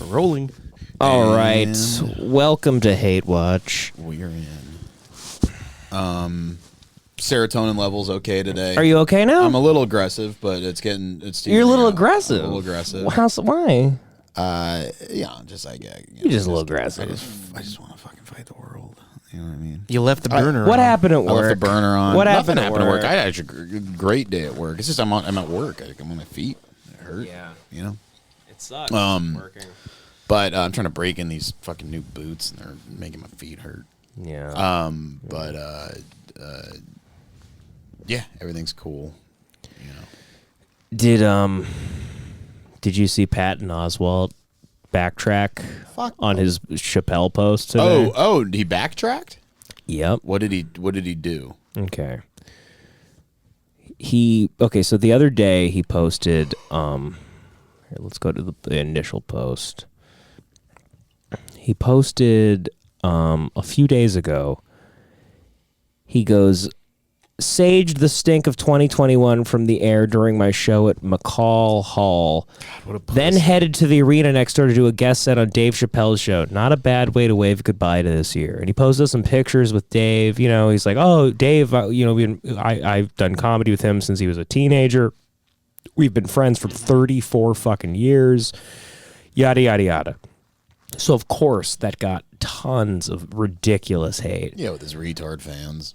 Rolling. All right. Welcome to Hate Watch. We're in. Serotonin levels okay today. Are you okay now? I'm a little aggressive, but You're a little aggressive. I'm a little aggressive. Why? Yeah, just You're just a little aggressive. I just want to fucking fight the world. You know what I mean? You left the burner. What on. happened at work? I left the burner on. What Nothing happened at work? I had actually a great day at work. It's just I'm at work. I'm on my feet. It hurt. Yeah. You know. It sucks. Working. But I'm trying to break in these fucking new boots, and they're making my feet hurt. Yeah. Yeah, everything's cool. You know. Did you see Patton Oswalt backtrack on his Chappelle post today? Oh, he backtracked? Yep. What did he do? Okay. So the other day he posted here, let's go to the initial post. He posted a few days ago. He goes, "Saged the stink of 2021 from the air during my show at McCall Hall. Then headed to the arena next door to do a guest set on Dave Chappelle's show. Not a bad way to wave goodbye to this year." And he posted some pictures with Dave. You know, he's like, "Oh, Dave, I've done comedy with him since he was a teenager. We've been friends for 34 fucking years. Yada, yada, yada." So, of course, that got tons of ridiculous hate. Yeah, with his retard fans.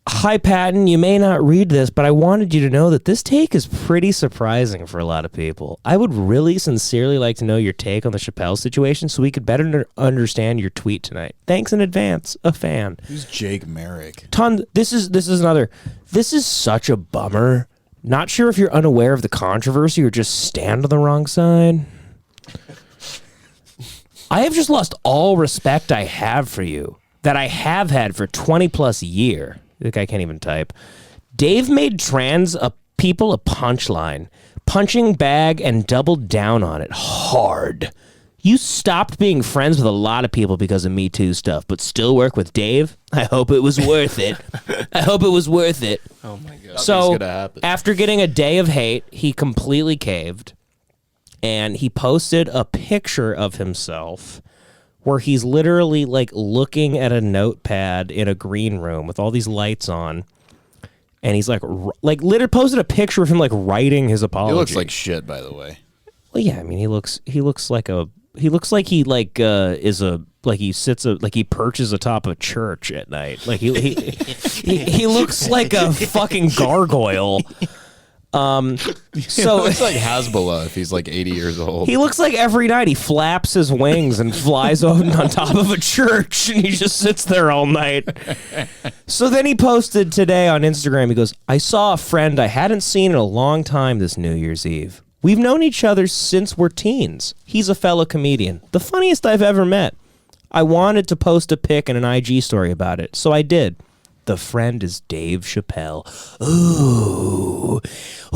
Hi, Patton. You may not read this, but I wanted you to know that this take is pretty surprising for a lot of people. I would really sincerely like to know your take on the Chappelle situation so we could better understand your tweet tonight. Thanks in advance, a fan. Who's Jake Merrick? This is another. This is such a bummer. Not sure if you're unaware of the controversy or just stand on the wrong side. I have just lost all respect I have for you that I have had for 20 plus years. The guy can't even type. Dave made trans people a punchline, punching bag, and doubled down on it hard. You stopped being friends with a lot of people because of Me Too stuff, but still work with Dave? I hope it was worth it. I hope it was worth it. Oh my God. So after getting a day of hate, he completely caved, and he posted a picture of himself where he's literally like looking at a notepad in a green room with all these lights on, and he's like literally posted a picture of him like writing his apology. He looks like shit, by the way. Well, yeah, I mean, he looks like he perches atop a church at night. Like he looks like a fucking gargoyle. So it's like Hasbullah if he's like 80 years old. He looks like every night he flaps his wings and flies on top of a church, and he just sits there all night. So then he posted today on Instagram. He goes, "I saw a friend I hadn't seen in a long time this New Year's Eve. We've known each other since we're teens. He's a fellow comedian, the funniest I've ever met. I wanted to post a pic and an IG story about it, so I did. The friend is Dave Chappelle."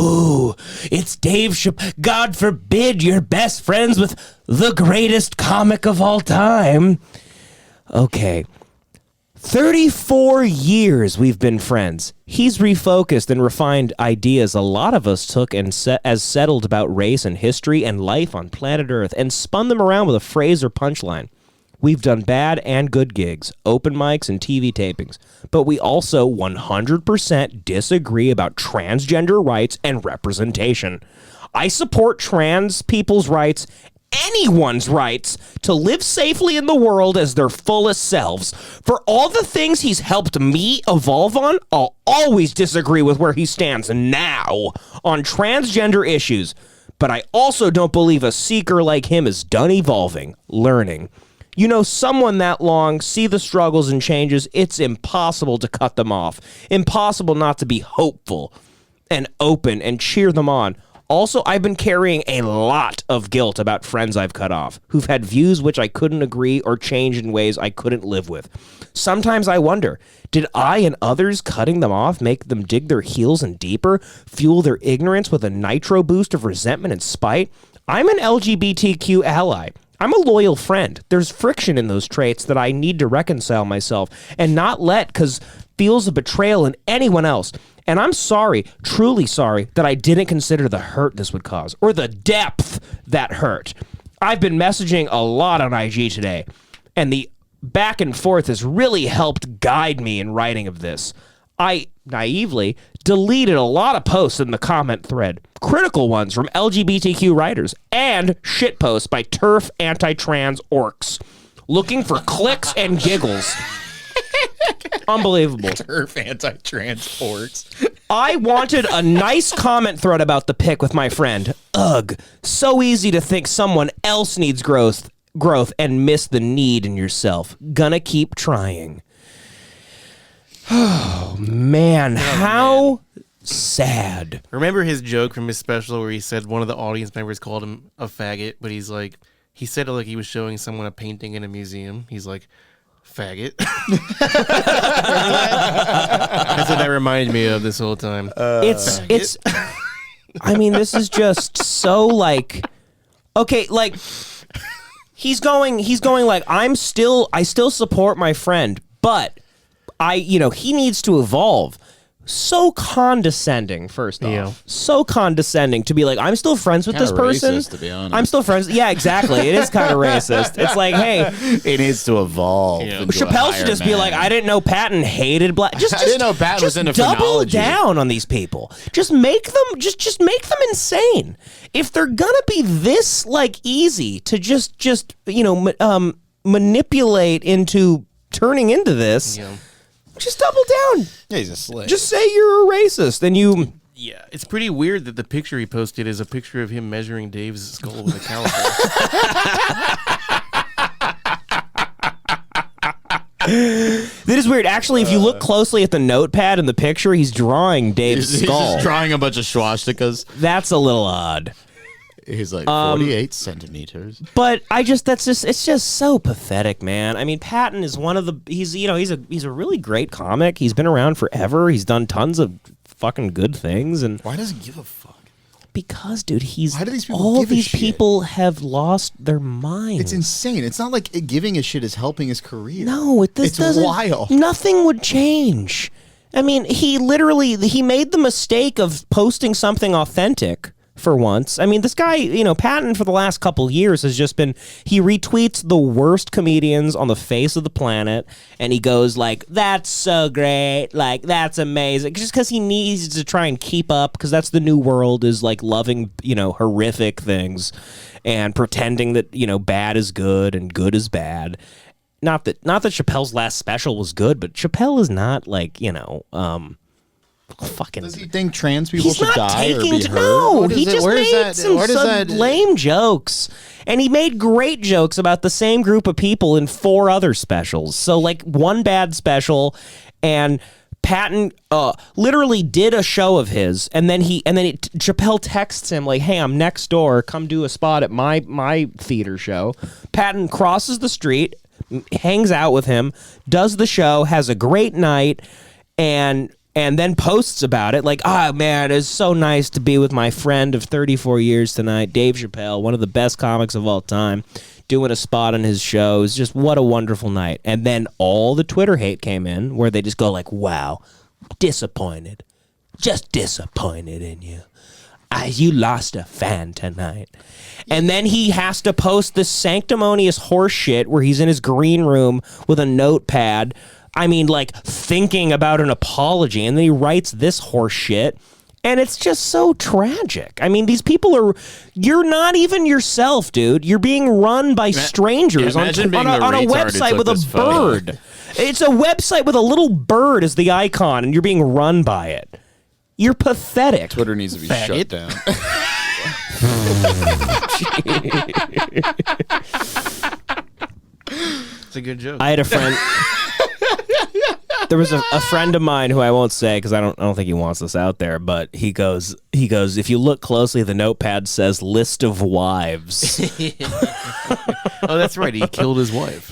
Ooh, it's Dave Chappelle. God forbid you're best friends with the greatest comic of all time. Okay. 34 years we've been friends. He's refocused and refined ideas a lot of us took and as settled about race and history and life on planet Earth and spun them around with a phrase or punchline. We've done bad and good gigs, open mics and TV tapings, but we also 100% disagree about transgender rights and representation. I support trans people's rights, anyone's rights, to live safely in the world as their fullest selves. For all the things he's helped me evolve on, I'll always disagree with where he stands now on transgender issues, but I also don't believe a seeker like him is done evolving, learning. You know, someone that long, see the struggles and changes, it's impossible to cut them off. Impossible not to be hopeful and open and cheer them on. Also, I've been carrying a lot of guilt about friends I've cut off, who've had views which I couldn't agree or change in ways I couldn't live with. Sometimes I wonder, did I and others cutting them off make them dig their heels in deeper, fuel their ignorance with a nitro boost of resentment and spite? I'm an LGBTQ ally. I'm a loyal friend. There's friction in those traits that I need to reconcile myself and not let because feels a betrayal in anyone else. And I'm sorry, truly sorry, that I didn't consider the hurt this would cause or the depth that hurt. I've been messaging a lot on IG today, and the back and forth has really helped guide me in writing of this. I naively deleted a lot of posts in the comment thread, critical ones from LGBTQ writers, and shit posts by TERF anti-trans orcs, looking for clicks and giggles. Unbelievable. TERF anti-trans orcs. I wanted a nice comment thread about the pic with my friend. Ugh, so easy to think someone else needs growth and miss the need in yourself. Gonna keep trying. Oh, man, how sad. Remember his joke from his special where he said one of the audience members called him a faggot, but he said it like he was showing someone a painting in a museum. He's like, faggot. That's what that reminded me of this whole time. It's I mean, this is just so like, okay, like he's going like, I still support my friend, but he needs to evolve. So condescending, first off. Yeah. So condescending to be like, I'm still friends with this person. Racist, to be honest. I'm still friends. Yeah, exactly. It is kind of racist. It's like, hey, it needs to evolve. Yeah. into a Chappelle should higher just be man. like, I didn't know Patton hated black. I didn't know Patton was into double phrenology. down on these people. Just make them make them insane. If they're gonna be this like easy to just manipulate into turning into this. Yeah. Just double down. Yeah, he's a slave. Just say you're a racist and you... Yeah, it's pretty weird that the picture he posted is a picture of him measuring Dave's skull with a caliper. That is weird. Actually, if you look closely at the notepad in the picture, he's drawing Dave's he's skull. just drawing a bunch of swastikas. That's a little odd. He's like 48 centimeters. But it's just so pathetic, man. I mean, Patton is one of the he's a really great comic. He's been around forever. He's done tons of fucking good things, and Why does he give a fuck? because, dude, Why do these people all give a these shit? people have lost their minds. It's insane. It's not like giving a shit is helping his career. No, It's doesn't. wild. Nothing would change. I mean, he made the mistake of posting something authentic for once. I mean, this guy, Patton for the last couple years has just been, he retweets the worst comedians on the face of the planet, and he goes like, that's so great, like, that's amazing, just because he needs to try and keep up, because that's the new world, is like loving, horrific things, and pretending that, bad is good and good is bad. Not that Chappelle's last special was good, but Chappelle is not like, fucking. Does he think trans people He's should not die or taking be hurt? no. What He is it? just Where is made that- some where does that- lame jokes, and he made great jokes about the same group of people in 4 other specials. So like one bad special, and Patton literally did a show of his, and then Chappelle texts him like, "Hey, I'm next door. Come do a spot at my theater show." Patton crosses the street, hangs out with him, does the show, has a great night, and then posts about it like, "Oh man, it's so nice to be with my friend of 34 years tonight, Dave Chappelle, one of the best comics of all time, doing a spot on his show. It's just what a wonderful night." And then all the Twitter hate came in, where they just go like, "Wow, disappointed, just disappointed in you. You lost a fan tonight." And then he has to post this sanctimonious horse shit where he's in his green room with a notepad, I mean, like, thinking about an apology, and then he writes this horse shit, and it's just so tragic. I mean, these people you're not even yourself, dude. You're being run by strangers on a website with a bird. It's a website with a little bird as the icon, and you're being run by it. You're pathetic. Twitter needs to be shut down. It's a good joke. I had a friend. There was a friend of mine who I won't say because I don't think he wants this out there, but he goes, if you look closely, the notepad says list of wives. Oh, that's right. He killed his wife.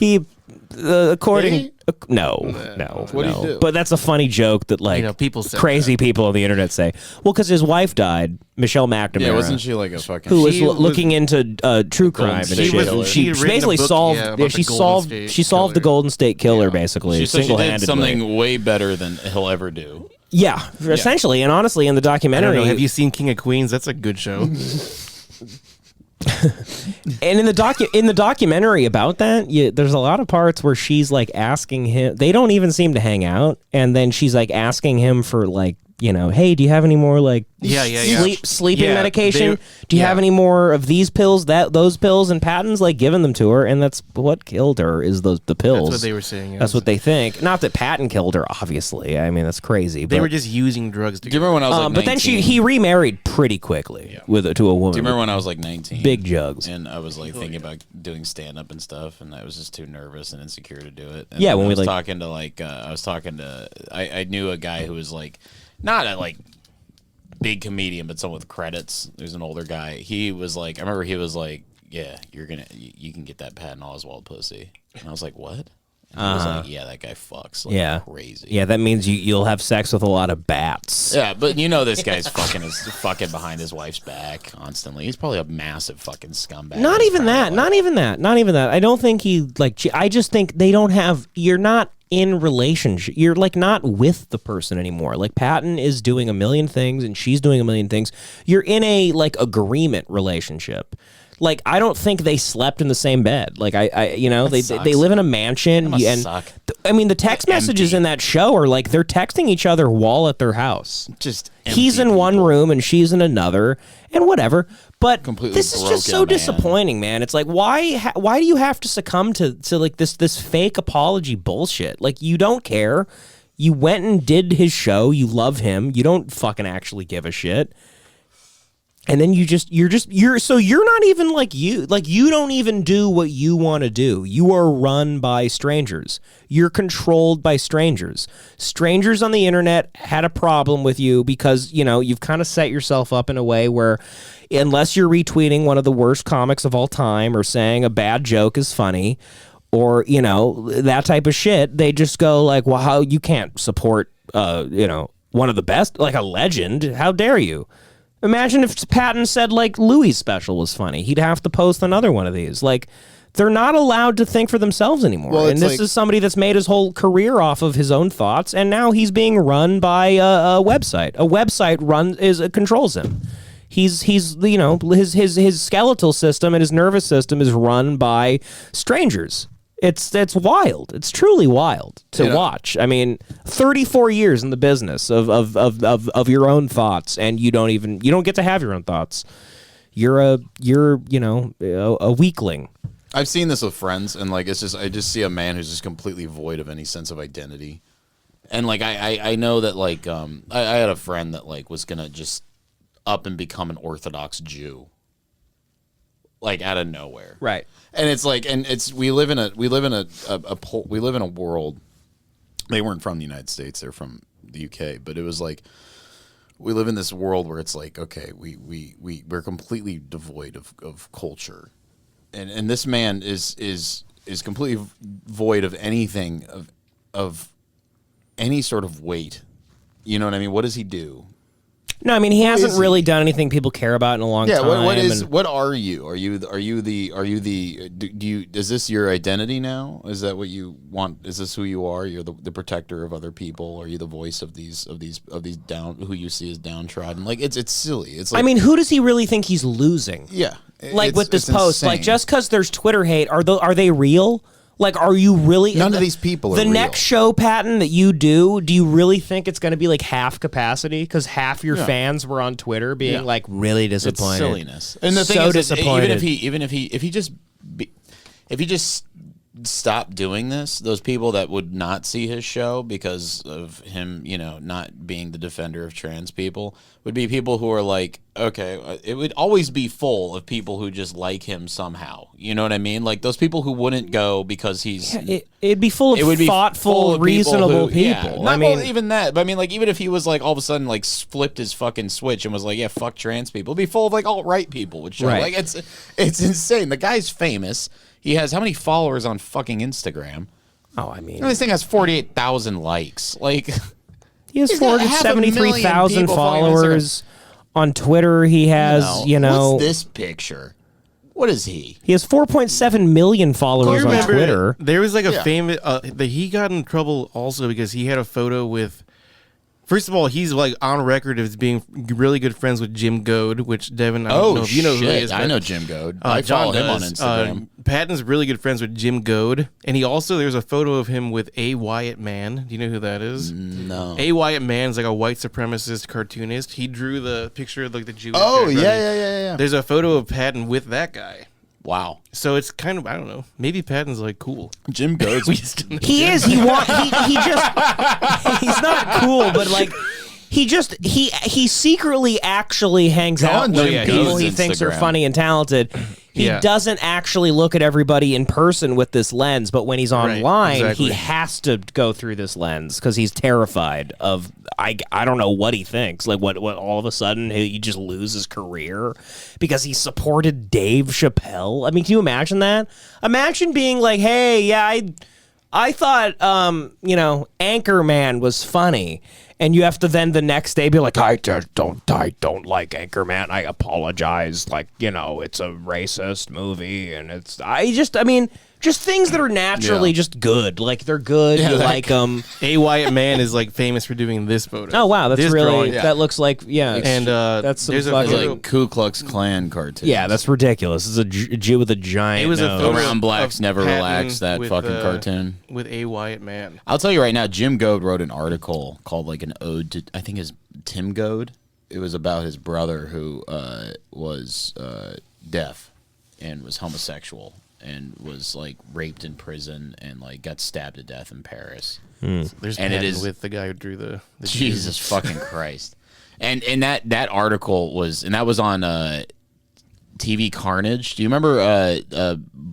According no. What did he do? But that's a funny joke that like people say crazy people on the internet say. Well, because his wife died, Michelle McNamara. Yeah, wasn't she like a fucking... Who was She was- looking into true crime and State shit. Killer. She had written a basically book, solved. about Yeah, the she solved the Golden State Killer basically She single-handedly. did something way better than he'll ever do. Yeah, essentially, and honestly, in the I don't documentary, know. Have you seen King of Queens? That's a good show. And in the documentary about that, there's a lot of parts where she's like asking him. They don't even seem to hang out, and then she's like asking him for like, you know, hey, do you have any more like sleeping medication? Do you have any more of these pills, those pills? And Patton's like giving them to her, and that's what killed her is the pills. That's what they were saying. That's what they think. Not that Patton killed her, obviously. I mean, that's crazy. They were just using drugs. Do you remember when I was like 19? But then he remarried pretty quickly to a woman. Do you remember when I was like 19? Big jugs. And I was like thinking about doing stand up and stuff, and I was just too nervous and insecure to do it. And when I we was talking to I knew a guy who was like not a like big comedian, but someone with credits. There's an older guy. He was like, I remember he was like, yeah, you can get that Patton Oswalt pussy. And I was like, what? And he was like, yeah, that guy fucks like crazy. Yeah, that means you'll have sex with a lot of bats. Yeah, but you know this guy's fucking behind his wife's back constantly. He's probably a massive fucking scumbag. Not even that. I don't think he like. I just think they don't have. You're not in relationship. You're like not with the person anymore. Like Patton is doing a million things and she's doing a million things. You're in a like agreement relationship. Like I don't think they slept in the same bed. Like they live in a mansion. I mean the text messages in that show are like they're texting each other while at their house. Just he's in one room and she's in another and whatever. But completely this is just so disappointing, man. It's like why do you have to succumb to like this fake apology bullshit? Like you don't care. You went and did his show. You love him. You don't fucking actually give a shit. And then you're not even like you don't even do what you want to do. You are run by strangers. You're controlled by strangers. Strangers on the internet had a problem with you because, you know, you've kind of set yourself up in a way where unless you're retweeting one of the worst comics of all time or saying a bad joke is funny or, you know, that type of shit, they just go like, well, how you can't support, one of the best, like a legend. How dare you? Imagine if Patton said, like, Louis' special was funny. He'd have to post another one of these. Like, they're not allowed to think for themselves anymore. Well, and this is somebody that's made his whole career off of his own thoughts, and now he's being run by a website. A website controls him. He's his skeletal system and his nervous system is run by strangers. It's wild. It's truly wild to watch. I mean, 34 years in the business of your own thoughts, and you don't get to have your own thoughts. You're a weakling. I've seen this with friends, and like I just see a man who's just completely void of any sense of identity. And like I know that like I had a friend that like was gonna just up and become an Orthodox Jew. Like out of nowhere. Right. And it's like, we live in a world. They weren't from the United States; they're from the UK. But it was like we live in this world where it's like, okay, we're completely devoid of culture, and this man is completely void of anything of any sort of weight. You know what I mean? What does he do? No, I mean he hasn't really done anything people care about in a long time. Yeah, what are you? Are you is this your identity now? Is that what you want? Is this who you are? You're the protector of other people. Are you the voice of these down who you see as downtrodden? Like it's silly. It's like, I mean, who does he really think he's losing? Yeah. Like with this post, insane. Like just because there's Twitter hate, are they real? Like, are you really... None of these people are the real. next show, Patton, that you do you really think it's going to be like half capacity? Because half your fans were on Twitter being like really disappointed. It's silliness. And the thing is, disappointed. if he just stopped doing this, those people that would not see his show because of him, not being the defender of trans people would be people who are like, okay, it would always be full of people who just like him somehow. You know what I mean? Like those people who wouldn't go because he's... it'd be full of thoughtful, reasonable people. Yeah, even that. But I mean, like, even if he was like all of a sudden like flipped his fucking switch and was like, yeah, fuck trans people, it'd be full of like alt-right people. Which are like, it's insane. The guy's famous. He has how many followers on fucking Instagram? Oh, I mean... This thing has 48,000 likes. Like... He has 473,000 followers on Twitter. He has, What's this picture? What is he? He has 4.7 million followers on Twitter. There was like a famous... he got in trouble also because he had a photo with First of all, he's like on record as being really good friends with Jim Goad, which Devin, I don't know if you know who he is. I know Jim Goad. John I follow him on does. Instagram. Patton's really good friends with Jim Goad, and he also there's a photo of him with A. Wyatt Mann. Do you know who that is? No. A. Wyatt Mann's like a white supremacist cartoonist. He drew the picture of like the Jewish. Oh guy. yeah. There's a photo of Patton with that guy. Wow. So it's kind of, I don't know. Maybe Patton's like cool. Jim Goad's. He is. He just. He's not cool, but like. He secretly actually hangs out with people he thinks are funny and talented. He doesn't actually look at everybody in person with this lens, but when he's online, he has to go through this lens because he's terrified of I don't know what he thinks. Like what all of a sudden he just loses his career because he supported Dave Chappelle. I mean, can you imagine that? Imagine being like, hey, yeah, I thought Anchorman was funny. And you have to then the next day be like, I don't like Anchorman. I apologize. Like, it's a racist movie, and just things that are naturally just good. Like they're good. You like them. A. Wyatt Mann is like famous for doing this photo. Oh wow, that's this really drawing. that looks like And that's some there's fucking, like Ku Klux Klan cartoon. yeah, that's ridiculous. It's a Jew with a giant. It was a nose. photo Around Blacks of Never Patton Relax, that with, fucking cartoon. With A. Wyatt Mann. I'll tell you right now, Jim Goad wrote an article called like an ode to, I think, his Tim Goad. It was about his brother who was deaf and was homosexual and was like raped in prison and like got stabbed to death in Paris. There's And it Patton is- with the guy who drew the Jesus fucking Christ. And that article was, and that was on TV Carnage. Do you remember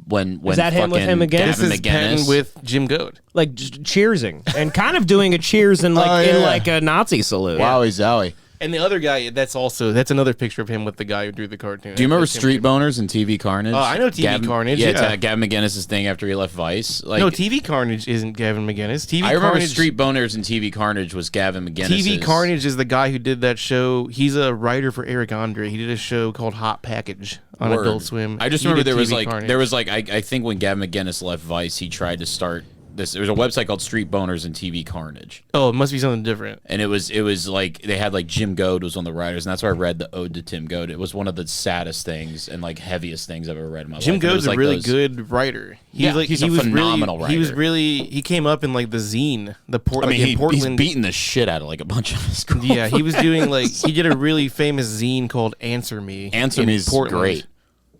when Is that him with fucking him again? This Gavin is Patton McGinnis- with Jim Goad. like just cheersing and kind of doing a cheers in like in like a Nazi salute. Wowie zowie. And the other guy, that's another picture of him with the guy who drew the cartoon. Do you remember That's him Street too. Boners and TV Carnage? Oh, I know TV Carnage, Yeah, yeah. Gavin McGinnis' thing after he left Vice. Like, No, TV Carnage isn't Gavin McGinnis. I remember Street Boners and TV Carnage was Gavin McGinnis. TV Carnage is the guy who did that show. He's a writer for Eric Andre. He did a show called Hot Package on Word. Adult Swim. I just He remember did there TV was like Carnage. I think when Gavin McGinnis left Vice, he tried to start this. There was a website called Street Boners and TV Carnage, Oh, it must be something different. and it was like they had like Jim Goad was one of the writers, and that's where I read the ode to Tim Goad. It was one of the saddest things and like heaviest things I've ever read in my life. Jim And it was Goad's a like really those- good writer. Yeah, he's a phenomenal He was writer. really he came up in like the zine, I mean, in Portland. he's beating the shit out of like a bunch of his girlfriends. Yeah, he was doing like he did a really famous zine called Answer Me. Answer in Me is Portland. great.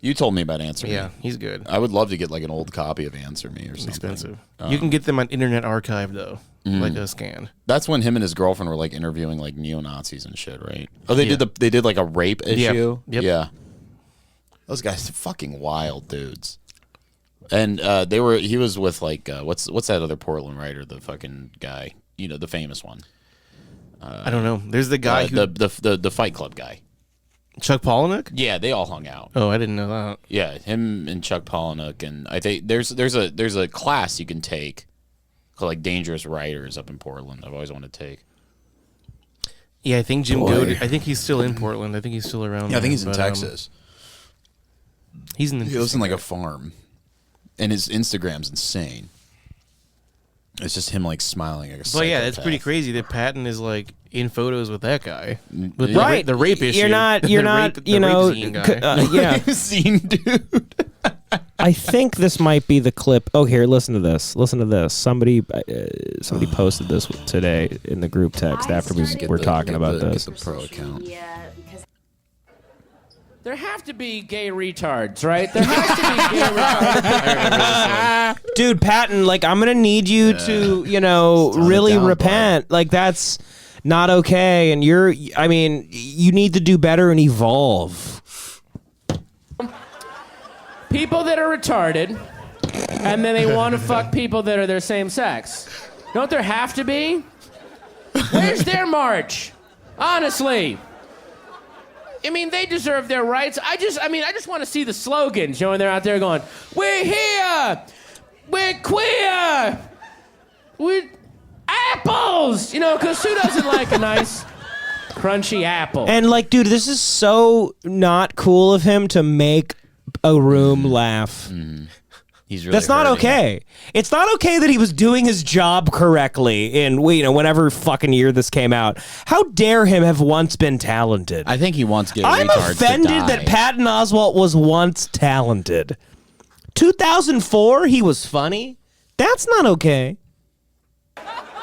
You told me about Answer Me. Yeah, he's good. I would love to get like an old copy of Answer Me or something. Expensive. You can get them on Internet Archive though, like a scan. That's when him and his girlfriend were like interviewing like neo Nazis and shit, right? Oh, they did like a rape issue. Yep. Yeah. Those guys are fucking wild dudes. And he was with like what's that other Portland writer, the fucking guy, the famous one. I don't know. There's the guy who the Fight Club guy. Chuck Palahniuk. Yeah, they all hung out. Oh, I didn't know that. Yeah, him and Chuck Palahniuk, and I think there's a class you can take called like Dangerous Writers up in Portland. I've always wanted to take. Yeah, I think Jim Goad. I think he's still in Portland. I think he's still around. Yeah, I think there, he's in but, Texas. He's in. He lives in like a farm, and his Instagram's insane. It's just him like smiling like a But yeah, it's pretty psychopath. crazy that Patton is like in photos with that guy. With Right, the rape issue. You're not. The You're rape- not. the You know. rape scene guy. Yeah. Scene dude. I think this might be the clip. Oh, here, listen to this. Listen to this. Somebody posted this today in the group text after we were talking about this. Get the pro account. There have to be gay retards, right? There has to be gay retards. Dude, Patton, like, I'm gonna need you to, Tone really it down, repent. Like, that's not okay. And you need to do better and evolve. People that are retarded, and then they want to fuck people that are their same sex. Don't there have to be? Where's their march? Honestly. I mean, they deserve their rights. I just want to see the slogans, when they're out there going, "We're here! We're queer! We're apples!" Because who doesn't like a nice, crunchy apple? And, like, dude, this is so not cool of him to make a room laugh. He's really That's not hurting. okay. It's not okay that he was doing his job correctly in whenever fucking year this came out. How dare him have once been talented? I think he wants gay I'm retards offended to die. that Patton Oswalt was once talented. 2004, he was funny. That's not okay.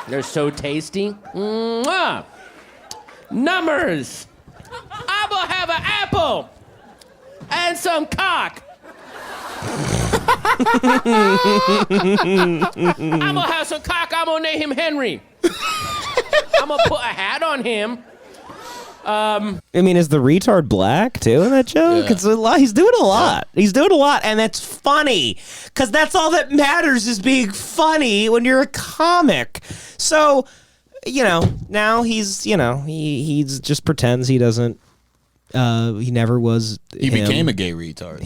They're so tasty. Mwah! Numbers. I will have an apple and some cock. I'm gonna have some cock. I'm gonna name him Henry. I'm gonna put a hat on him. I mean, is the retard black too in that joke? Yeah. It's a lot. He's doing a lot. He's doing a lot, and that's funny because that's all that matters is being funny when you're a comic. So, now he's he just pretends he doesn't. He never was. He became a gay retard.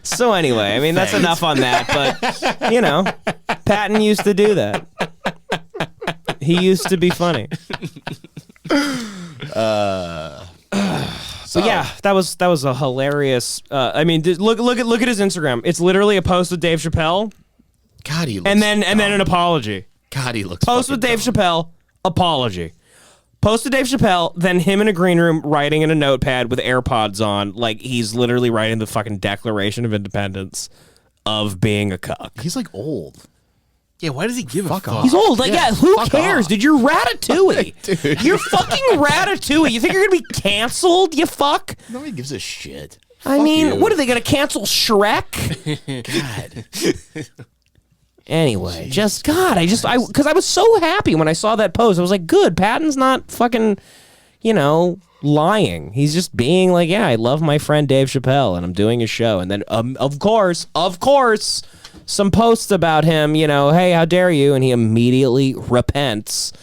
So anyway, I mean that's enough on that. But Patton used to do that. He used to be funny. But yeah, that was a hilarious. I mean, look at his Instagram. It's literally a post with Dave Chappelle, God, he looks and then an apology. God, he looks Post with fucking Dave dumb. Chappelle, apology. Post with Dave Chappelle, then him in a green room writing in a notepad with AirPods on, like he's literally writing the fucking Declaration of Independence of being a cuck. He's like old. Yeah, why does he give a fuck? He's old. Like, yeah, who fuck cares, off. dude? You're Ratatouille. Dude. You're fucking Ratatouille. You think you're going to be canceled, you fuck? Nobody gives a shit. I Fuck mean, you. what are they going to cancel Shrek? God. Anyway, because I was so happy when I saw that post. I was like, good, Patton's not fucking, lying. He's just being like, yeah, I love my friend Dave Chappelle and I'm doing his show. And then, of course, some posts about him, hey, how dare you? And he immediately repents.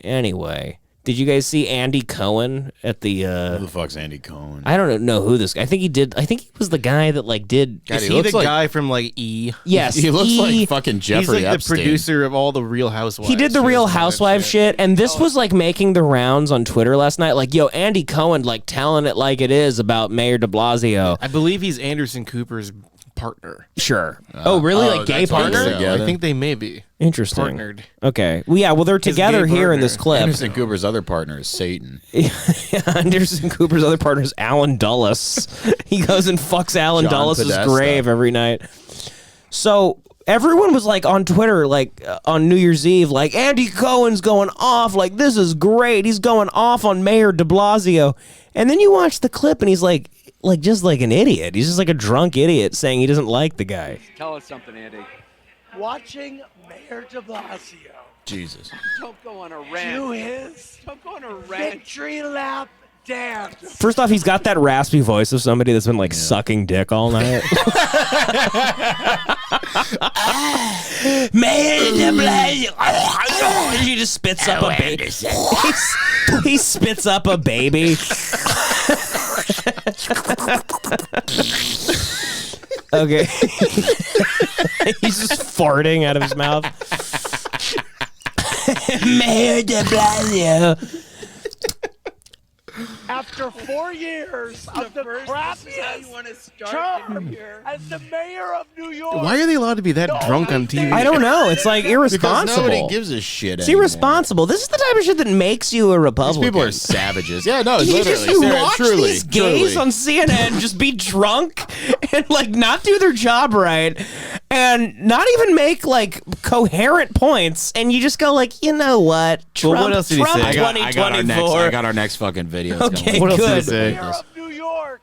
Anyway, did you guys see Andy Cohen at the, Who the fuck's Andy Cohen? I don't know who this guy, I think he was the guy that did. God, Is he he looks the like- guy from like E? Yes. He looks like fucking He's Jeffrey like Epstein. the producer of all the Real Housewives. He did the shows Real and all that Housewives shit, and this was like making the rounds on Twitter last night. Like, yo, Andy Cohen, like telling it like it is about Mayor de Blasio. I believe he's Anderson Cooper's partner. Sure. Oh, really? Like gay that's what partner? they're together. I think they may be Interesting. partnered. Okay. Well, yeah. Well, they're together gay here in partner. this clip. Anderson Cooper's other partner is Satan. Anderson Cooper's other partner is Alan Dulles. He goes and fucks Alan John Dulles' Podesta. grave every night. So everyone was like on Twitter, like on New Year's Eve, like Andy Cohen's going off, like this is great. He's going off on Mayor de Blasio. And then you watch the clip and he's like just like an idiot. He's just like a drunk idiot saying he doesn't like the guy. Tell us something, Andy. Watching Mayor de Blasio Jesus. Don't go on a do rant. his Don't go on a rant. victory lap dance. First off, he's got that raspy voice of somebody that's been like sucking dick all night. Mayor de Blasio. He just spits up a baby. He spits up a baby. Okay. He's just farting out of his mouth. Mayor de Blasio. After 4 years of the crappiest term as the mayor of New York. Why are they allowed to be that drunk on TV? I don't know. It's like Because irresponsible. nobody gives a shit It's anymore. irresponsible. This is the type of shit that makes you a These Republican. people are savages. Yeah, no, it's You literally. just Sarah, watch truly, these gays truly. on CNN just be drunk and like not do their job right and not even make like coherent points, and you just go like, you know what? Trump, what else did he Trump say? I $2024. got our next fucking video. It's Okay, gonna- What else did good. he say? Mayor of New York.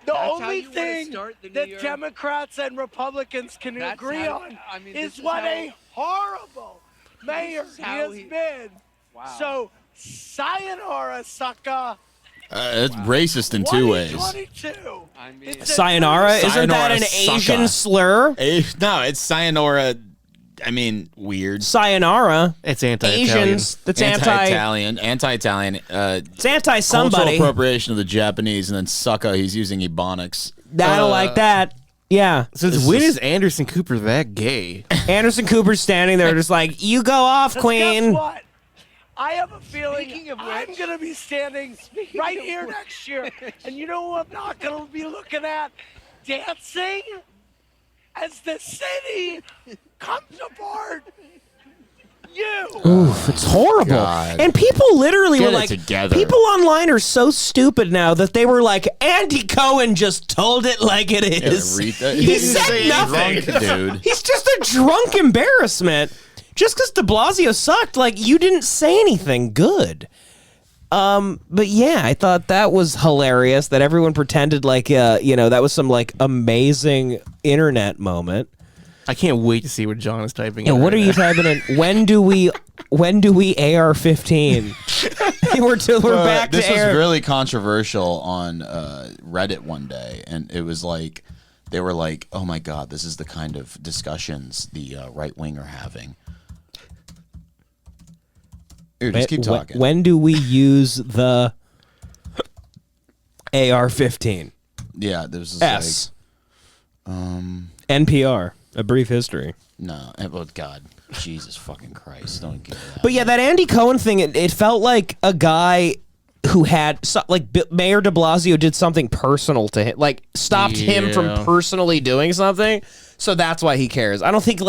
The That's how only you wanna thing start the new that year? Democrats and Republicans can That's agree how- on I mean, this is is what how- a horrible mayor is he how has he- been. Wow. So, sayonara, sucker. It's racist in two ways. 2022. I mean- It's a Sayonara? Isn't that an Sayonara, Asian sucka. slur? No, it's sayonara. I mean, weird. Sayonara. It's anti-Italian. Asians. That's Anti-Italian. It's anti Cultural somebody. appropriation of the Japanese, and then sucka. He's using ebonics. I don't like that. Yeah. Since when is Anderson Cooper that gay? Anderson Cooper's standing there just like, you go off, 'Cause queen. Guess what? I have a feeling Speaking of I'm which- going to be standing right here next year. And you know who I'm not going to be looking at? Dancing as the city comes apart. You. Oof, it's horrible. God. And people literally Get were it like, together. people online are so stupid now that they were like, Andy Cohen just told it like it is. read that. He said nothing. Drunk, dude. He's just a drunk embarrassment. Just because de Blasio sucked, like, you didn't say anything good. But yeah, I thought that was hilarious that everyone pretended like, that was some, like, amazing internet moment. I can't wait to see what John is typing. Yeah, in what are right you now. typing in? When do we AR-15? we're back This to was air. really controversial on Reddit one day, and it was like they were like, "Oh my God, this is the kind of discussions the right wing are having." Here, just keep talking. When do we use the AR-15? Yeah, there was this S. NPR, A Brief History. no, oh God, Jesus fucking Christ, don't give that. But yeah, that Andy Cohen thing, it felt like a guy who had, Mayor de Blasio did something personal to him, like stopped him from Yeah. personally doing something. So that's why he cares. I don't think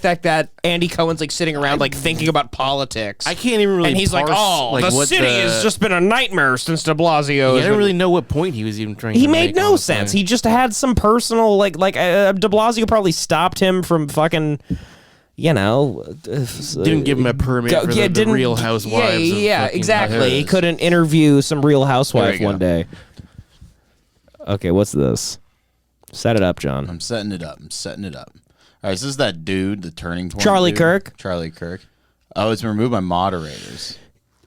that Andy Cohen's like sitting around like thinking about politics. I can't even really. And he's like, parse, "Oh, the what city has just been a nightmare since De Blasio." I has don't been-" really know what point he was even trying. He to made make, no honestly. sense. He just had some personal De Blasio probably stopped him from fucking, didn't give him a permit for the Real Housewives. Yeah, of fucking exactly. He Hills. couldn't interview some Real Housewife go. one day. Okay, what's this? Set it up, John. I'm setting it up. All right, this is that dude, the turning point. Charlie dude. Kirk? Charlie Kirk. Oh, it's been removed by moderators.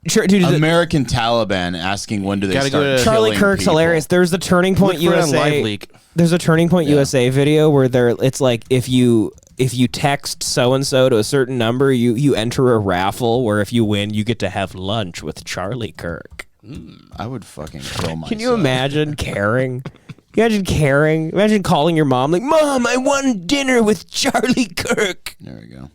Sure, dude, American Taliban asking when do they Gotta start go to- Charlie killing Kirk's people. hilarious. There's the Turning Point Look for it on USA. LiveLeak. There's a Turning Point USA video where it's like if you text so and so to a certain number, you enter a raffle where if you win, you get to have lunch with Charlie Kirk. I would fucking kill myself. Can you imagine caring? Imagine calling your mom like, "Mom, I won dinner with Charlie Kirk." There we go.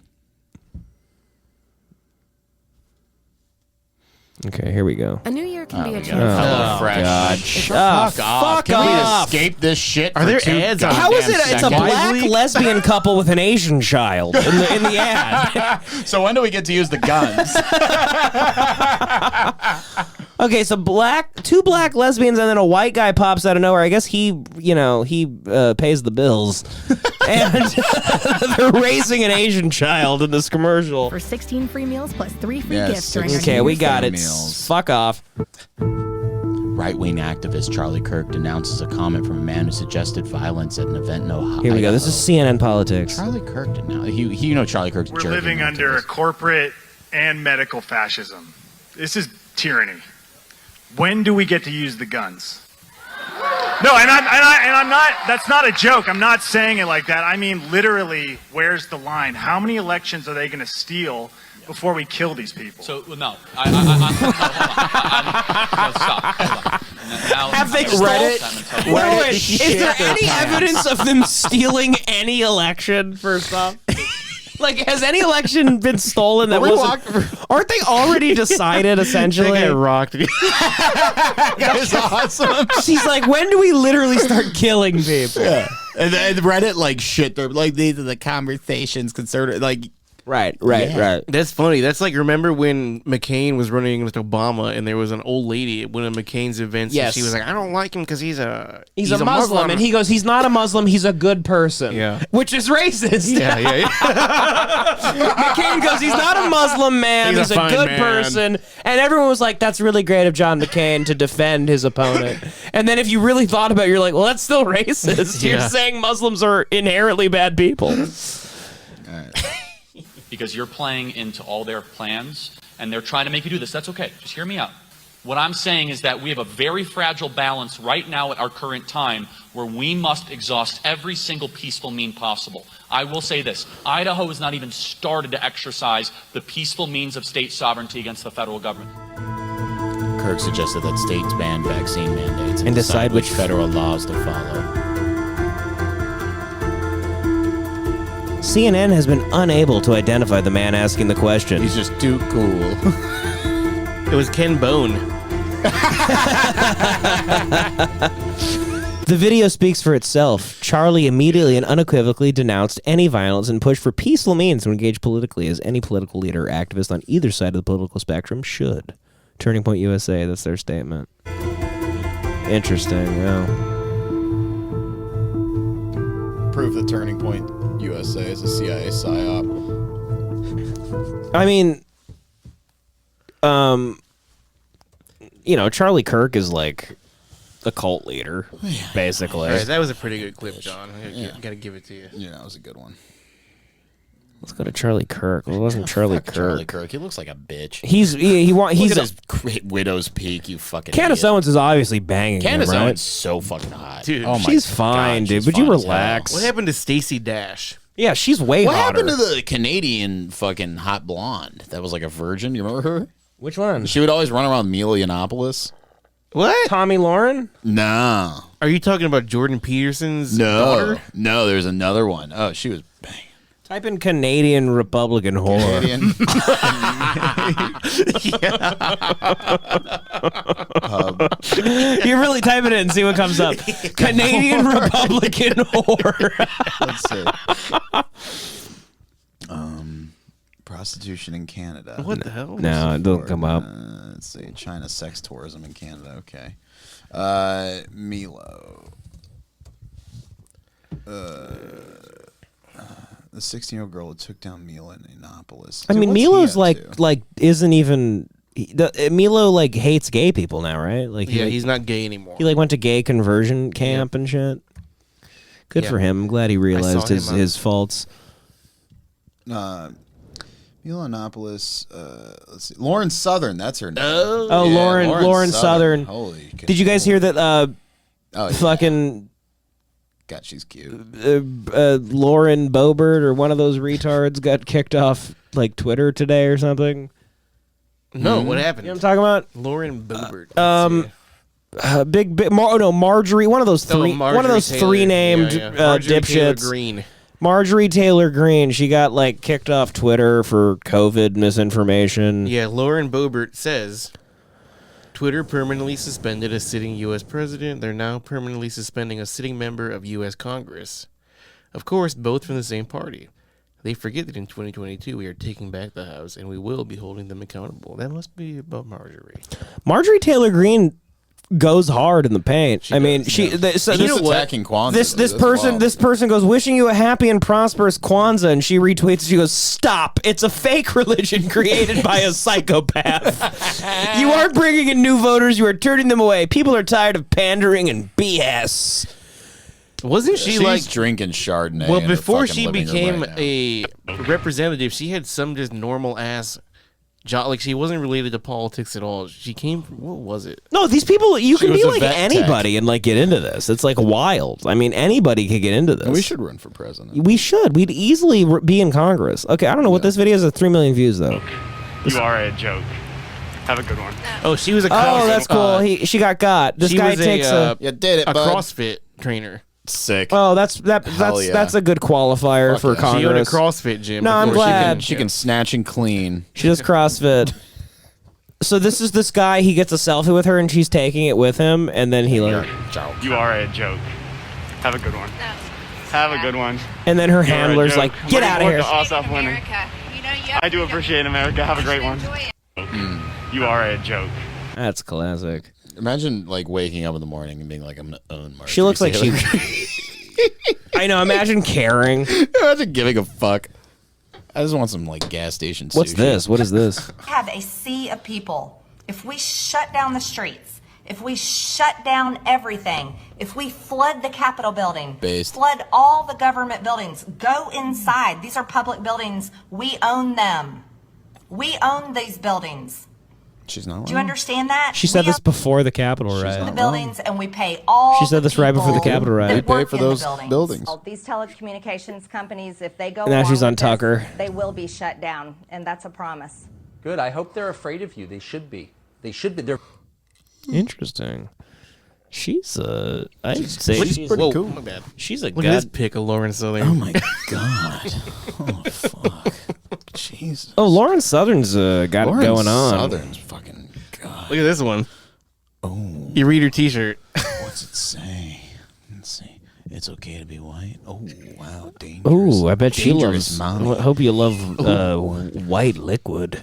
Okay, here we go. A new year can be a we got chance. Hello Fresh. God, fuck Can off. we escape this shit? Are for there 2 ads on- How is it? goddamn It's a seconds? black lesbian couple with an Asian child in the ad. So when do we get to use the guns? Okay, so two black lesbians and then a white guy pops out of nowhere. I guess he pays the bills. And they're raising an Asian child in this commercial. For 16 free meals plus 3 free Yes, gifts during our Okay, New we Year's got sale. it. Meals. Fuck off. Right-wing activist Charlie Kirk denounces a comment from a man who suggested violence at an event in Ohio. Here we go. This is CNN Politics. Charlie Kirk denounced. Charlie Kirk's We're jerking living into under this. corporate and medical fascism. This is tyranny. When do we get to use the guns? No, and I'm not. That's not a joke. I'm not saying it like that. I mean, literally, where's the line? How many elections are they going to steal before we kill these people? So no, stop. Hold on. Now, Have they I'm read gonna it? stop and tell you- Wait, is there any evidence of them stealing any election, first off? Like, has any election been stolen that wasn't... Aren't they already decided, essentially? That guy rocked. That's awesome. She's like, when do we literally start killing people? And Reddit like shit. They're like these are the conversations concerted. Like Right. That's funny. That's like, remember when McCain was running against Obama and there was an old lady at one of McCain's events Yes. and she was like, I don't like him because he's a Muslim. And he goes, he's not a Muslim, he's a good person. Yeah. Which is racist. yeah. McCain goes, he's not a Muslim man, He's he's a a fine good man. person. And everyone was like, that's really great of John McCain to defend his opponent. And then if you really thought about it, you're like, well, that's still racist. You're Yeah. saying Muslims are inherently bad people. because you're playing into all their plans and they're trying to make you do this. That's okay. Just hear me out. What I'm saying is that we have a very fragile balance right now at our current time where we must exhaust every single peaceful mean possible. I will say this. Idaho has not even started to exercise the peaceful means of state sovereignty against the federal government. Kirk suggested that states ban vaccine mandates And decide which federal laws to follow. CNN has been unable to identify the man asking the question. He's just too cool. It was Ken Bone. The video speaks for itself. Charlie immediately and unequivocally denounced any violence and pushed for peaceful means to engage politically, as any political leader or activist on either side of the political spectrum should. Turning Point USA, that's their statement. Interesting, yeah. Prove that Turning Point USA is a CIA psyop. I mean, Charlie Kirk is like a cult leader, basically. All right, that was a pretty good clip, John. I gotta give it to you. Yeah, that was a good one. Let's go to Charlie Kirk. Well, it wasn't Charlie Kirk. Charlie Kirk. He looks like a bitch. He's Look at his great widow's peak. You fucking. Candace idiot. Owens is obviously banging Candace him, right? Owens is so fucking hot, Dude, Oh my she's fine, God, dude. she's Would you fine as relax? hell. What happened to Stacey Dash? Yeah, she's way What hotter. happened to the Canadian fucking hot blonde that was like a virgin? You remember her? Which one? She would always run around Mila Yiannopoulos. What? Tommy Lauren? No. Are you talking about Jordan Peterson's daughter? No, there's another one. Oh, she was banging. Type in Canadian Republican whore. Canadian. You really type it in and see what comes up. Canadian Republican whore. Let's see. Prostitution in Canada. What the hell? No, it doesn't come up. Let's see. China sex tourism in Canada. Okay. Milo. The 16-year-old girl who took down Milo in Annapolis. I mean, What's he Milo's up to? like isn't even Milo like hates gay people now, right? Like Yeah, he's not gay anymore. he like went to gay conversion camp and shit. Good Yeah. for him. I'm glad he realized him on- his faults. Milo Annapolis. Let's see. Lauren Southern. That's her name. Oh, Lauren Southern. Holy. Did you guys hear that? Oh, yeah. Fucking God, she's cute. Lauren Boebert or one of those retards got kicked off like Twitter today or something. No, what happened? You know what I'm talking about? Lauren Boebert. Marjorie, one of those three, Marjorie one of those Taylor. three named Marjorie Taylor dipshits. Greene. Marjorie Taylor Greene. She got like kicked off Twitter for COVID misinformation. Yeah, Lauren Boebert says Twitter permanently suspended a sitting U.S. president. They're now permanently suspending a sitting member of U.S. Congress. Of course, both from the same party. They forget that in 2022 we are taking back the House and we will be holding them accountable. That must be about Marjorie. Marjorie Taylor Greene goes hard in the paint. I mean, He's attacking Kwanzaa. This That's person wild. this person goes, wishing you a happy and prosperous Kwanzaa, and she retweets. She goes, stop! It's a fake religion created by a psychopath. You aren't bringing in new voters. You are turning them away. People are tired of pandering and BS. Wasn't she She's like drinking Chardonnay? Well, in her before fucking she living room became right now. a representative, she had some just normal ass job. Like she wasn't related to politics at all. She came from what was it? No, these people, you She can was be a like vet anybody and like get into this. It's like wild. I mean, anybody could get into this. We should run for president. We should. We'd easily be in Congress. Okay, I don't know what this video has. 3 million views though. You are a joke. Have a good one. Oh, she was a Oh, that's cool. She got. This she guy was takes You did it, a bud. CrossFit trainer. Sick. Oh, that's yeah. a good qualifier Fuck for yeah. Congress. She owned a CrossFit gym. No, I'm before she glad. She can snatch and clean. She does CrossFit. So this is this guy. He gets a selfie with her, and she's taking it with him, and then he like, You are a joke. Have a good one. Have a good one. and then her You are a handler's joke. like, get out of here. winning. I do appreciate America. Have a great one. You are a joke. That's classic. Imagine like waking up in the morning and being like, I'm gonna own Marjorie. She looks like she. I know. Imagine caring. Imagine giving a fuck. I just want some like gas station. What's sushi. this? What is this? Have a sea of people. If we shut down the streets, if we shut down everything, if we flood the Capitol building, flood all the government buildings, go inside. These are public buildings. We own them. We own these buildings. She's not. Do you understand that? She said We this before the Capitol own the riot. buildings, and we pay all. She said this right before the Capitol riot. that work in the buildings. These telecommunications companies, if they go Now along she's on with this, Tucker. they will be shut down, and that's a promise. Good. I hope they're afraid of you. They should be. They should be. They're Interesting. She's I'd say she's pretty Whoa, cool. my bad. She's a Look at this god. pic of Lauren Southern. Oh my god. Oh fuck. Jesus. Oh, Lauren Southern's got Lauren it going on. Southern's fucking god. Look at this one. Oh. You read her T-shirt. What's it say? Let's see. It's okay to be white. Oh wow, dangerous. Oh, I bet she Dangerous loves. mommy. Hope you love white liquid.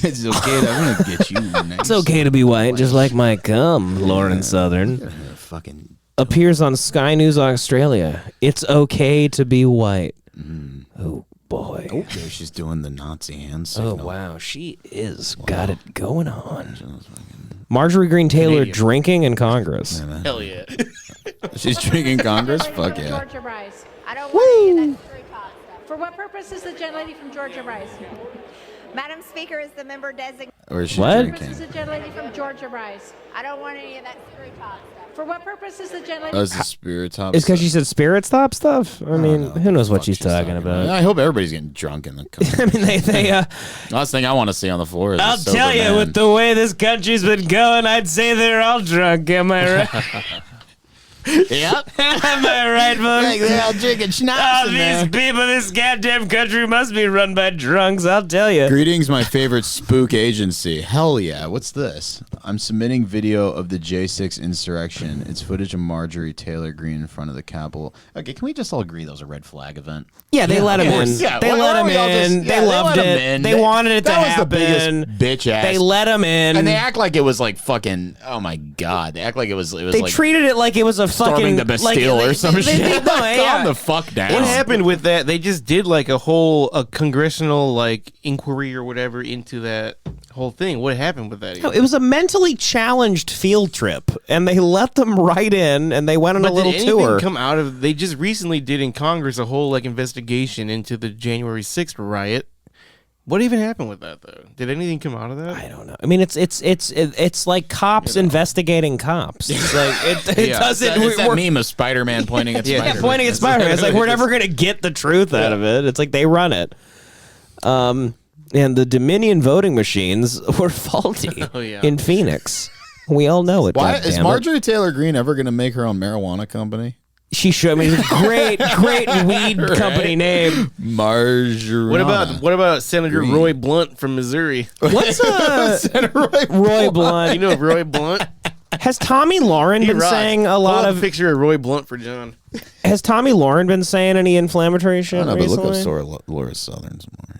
It's okay. I'm gonna get you. Nice. It's okay to be white, just like my cum. Lauren Southern Fucking. appears on Sky News Australia. It's okay to be white. Oh boy. Oh, there she's doing the Nazi hand Oh signal. wow, she is got it going on. Marjorie Greene Taylor Canadian. drinking in Congress. Hell yeah. She's drinking Congress. Fuck yeah. Georgia Rice. I don't want any of that screw top stuff. For what purpose is the gentlady from Georgia Rice? Madam Speaker, is the member designated? Or is she What? Purpose drinking? is the gentlady from Georgia Rice. I don't want any of that screw top stuff. For what purpose is the gentlady? Oh, it's the spirit top. It's because stuff. she said spirit stop stuff. I mean, know who knows what fuck she's talking about? I hope everybody's getting drunk in the country. I mean, they Last thing I want to see on the floor is a I'll sober tell you, man. with the way this country's been going, I'd say they're all drunk. Am I right? Yep. Am I right, folks? They're all drinking schnapps Oh, in these there. people, this goddamn country must be run by drunks, I'll tell you. Greetings, my favorite spook agency. Hell yeah. What's this? I'm submitting video of the J6 insurrection. It's footage of Marjorie Taylor Greene in front of the Capitol. Okay, can we just all agree that was a red flag event? Yeah, they let him in. Yeah, they why let don't him we all just- in. yeah, They loved let him it. in. They wanted it to that happen. was the biggest bitch ass. They let him in. And they act like it was like fucking, oh my God. They act like it was They like treated it like it was a fucking storming the Bastille or some shit. Calm the fuck down. What happened with that? They just did like a congressional like inquiry or whatever into that whole thing. What happened with that? No, it was a mentally challenged field trip, and they let them right in, and they went on a little did anything tour. come out of? They just recently did in Congress a whole like investigation into the January 6th riot. What even happened with that though? Did anything come out of that? I don't know. I mean, it's like cops investigating cops. It's like it Yeah, doesn't. It's that we're- meme of Spider-Man pointing at Spider-Man. Yeah, pointing at Spider-Man. It's like we're never gonna get the truth out of it. It's like they run it. And the Dominion voting machines were faulty in Phoenix. We all know it. Why is goddammit. Marjorie Taylor Greene ever going to make her own marijuana company? She should. I mean, it's a great weed company name. Marjorie. What about Senator Green. Roy Blunt from Missouri? What's Roy Blunt? You know Roy Blunt? Has Tommy Lauren been rocks. saying a Pull lot up of? a picture of Roy Blunt for John. Has Tommy Lauren been saying any inflammatory shit I don't know, but recently? look up Laura Southern some more.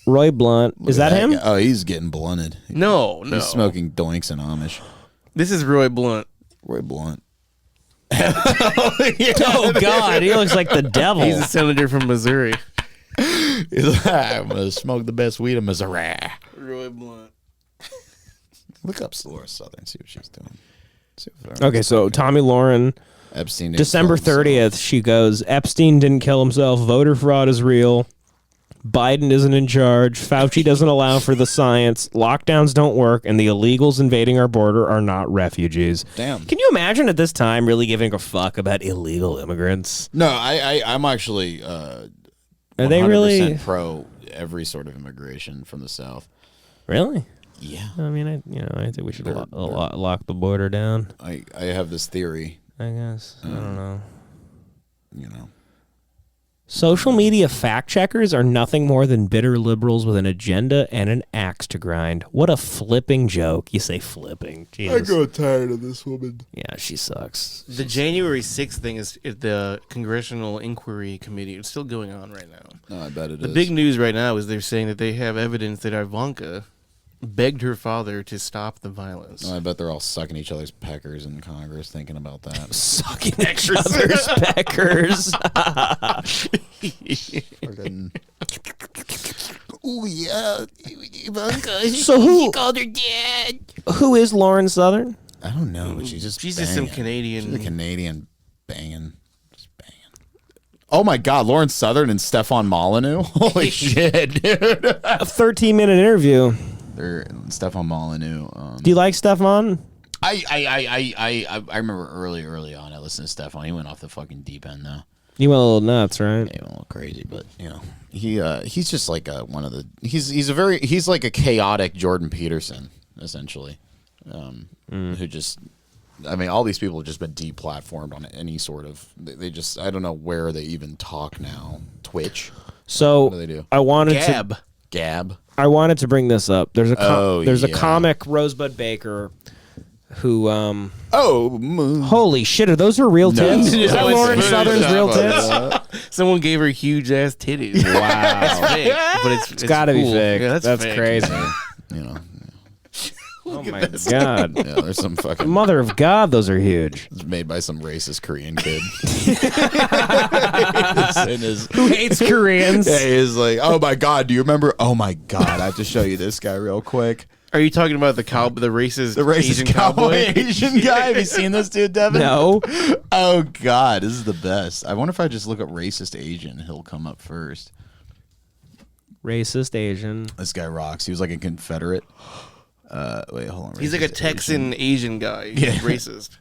Roy Blunt. Is that him? Guy. Oh, he's getting blunted. No. He's smoking doinks and Amish. This is Roy Blunt. Roy Blunt. Oh God, he looks like the devil. He's a senator from Missouri. He's like, I'm gonna smoke the best weed in Missouri. Roy Blunt. Look up Laura Southern. See what she's doing. See what Okay, so Tommy Lauren, Epstein. didn't December kill himself. 30th, she goes, Epstein didn't kill himself. Voter fraud is real. Biden isn't in charge. Fauci doesn't allow for the science. Lockdowns don't work, and the illegals invading our border are not refugees. Damn. Can you imagine at this time really giving a fuck about illegal immigrants? No, I'm actually. Are they really pro every sort of immigration from the South? Really? Yeah. I mean, I think we should lock the border down. I have this theory. I guess. I don't know. You know. Social media fact checkers are nothing more than bitter liberals with an agenda and an axe to grind. What a flipping joke. You say flipping. Jesus. tired of this woman. Yeah, she sucks. The January 6th thing is the Congressional Inquiry Committee. It's still going on right now. No, I bet it is. The big news right now is they're saying that they have evidence that Ivanka begged her father to stop the violence. Oh, I bet they're all sucking each other's peckers in Congress thinking about that. Sucking each other's peckers. Oh, yeah. Ivanka. So who called her dad. Who is Lauren Southern? I don't know, but she's just some banging. Canadian. She's a Canadian banging. Just banging. Oh, my God. Lauren Southern and Stefan Molyneux? Holy shit, dude. A 13-minute interview. They're Stefan Molyneux. Do you like Stefan? I remember early on I listened to Stefan. He went off the fucking deep end though. You went a little nuts, right? He went a little crazy, but you know he's just like one of the he's like a chaotic Jordan Peterson essentially, who just I mean, all these people have just been deplatformed on any sort of. They just. I don't know where they even talk now. Twitch. So what do they do? I wanted Gab. I wanted to bring this up. There's a yeah. a comic, Rosebud Baker, who Oh, holy shit! Are those her real tits? Is that Lauren Southern's real tits? Someone gave her huge ass titties. Wow, That's fake, but it's gotta cool. be fake. Yeah, that's fake. crazy. You know. Oh my god! Yeah, there's some fucking Mother of God, those are huge. It's made by some racist Korean kid. Who hates Koreans? Yeah, he's like, oh my god, do you remember? Oh my god, I have to show you this guy real quick. Are you talking about the racist Asian cowboy Asian guy? Have you seen this dude, Devin? No. Oh god, this is the best. I wonder if I just look up racist Asian, he'll come up first. Racist Asian. This guy rocks. He was like a Confederate. Wait, hold on. He's like a Texan Asian guy. He's racist.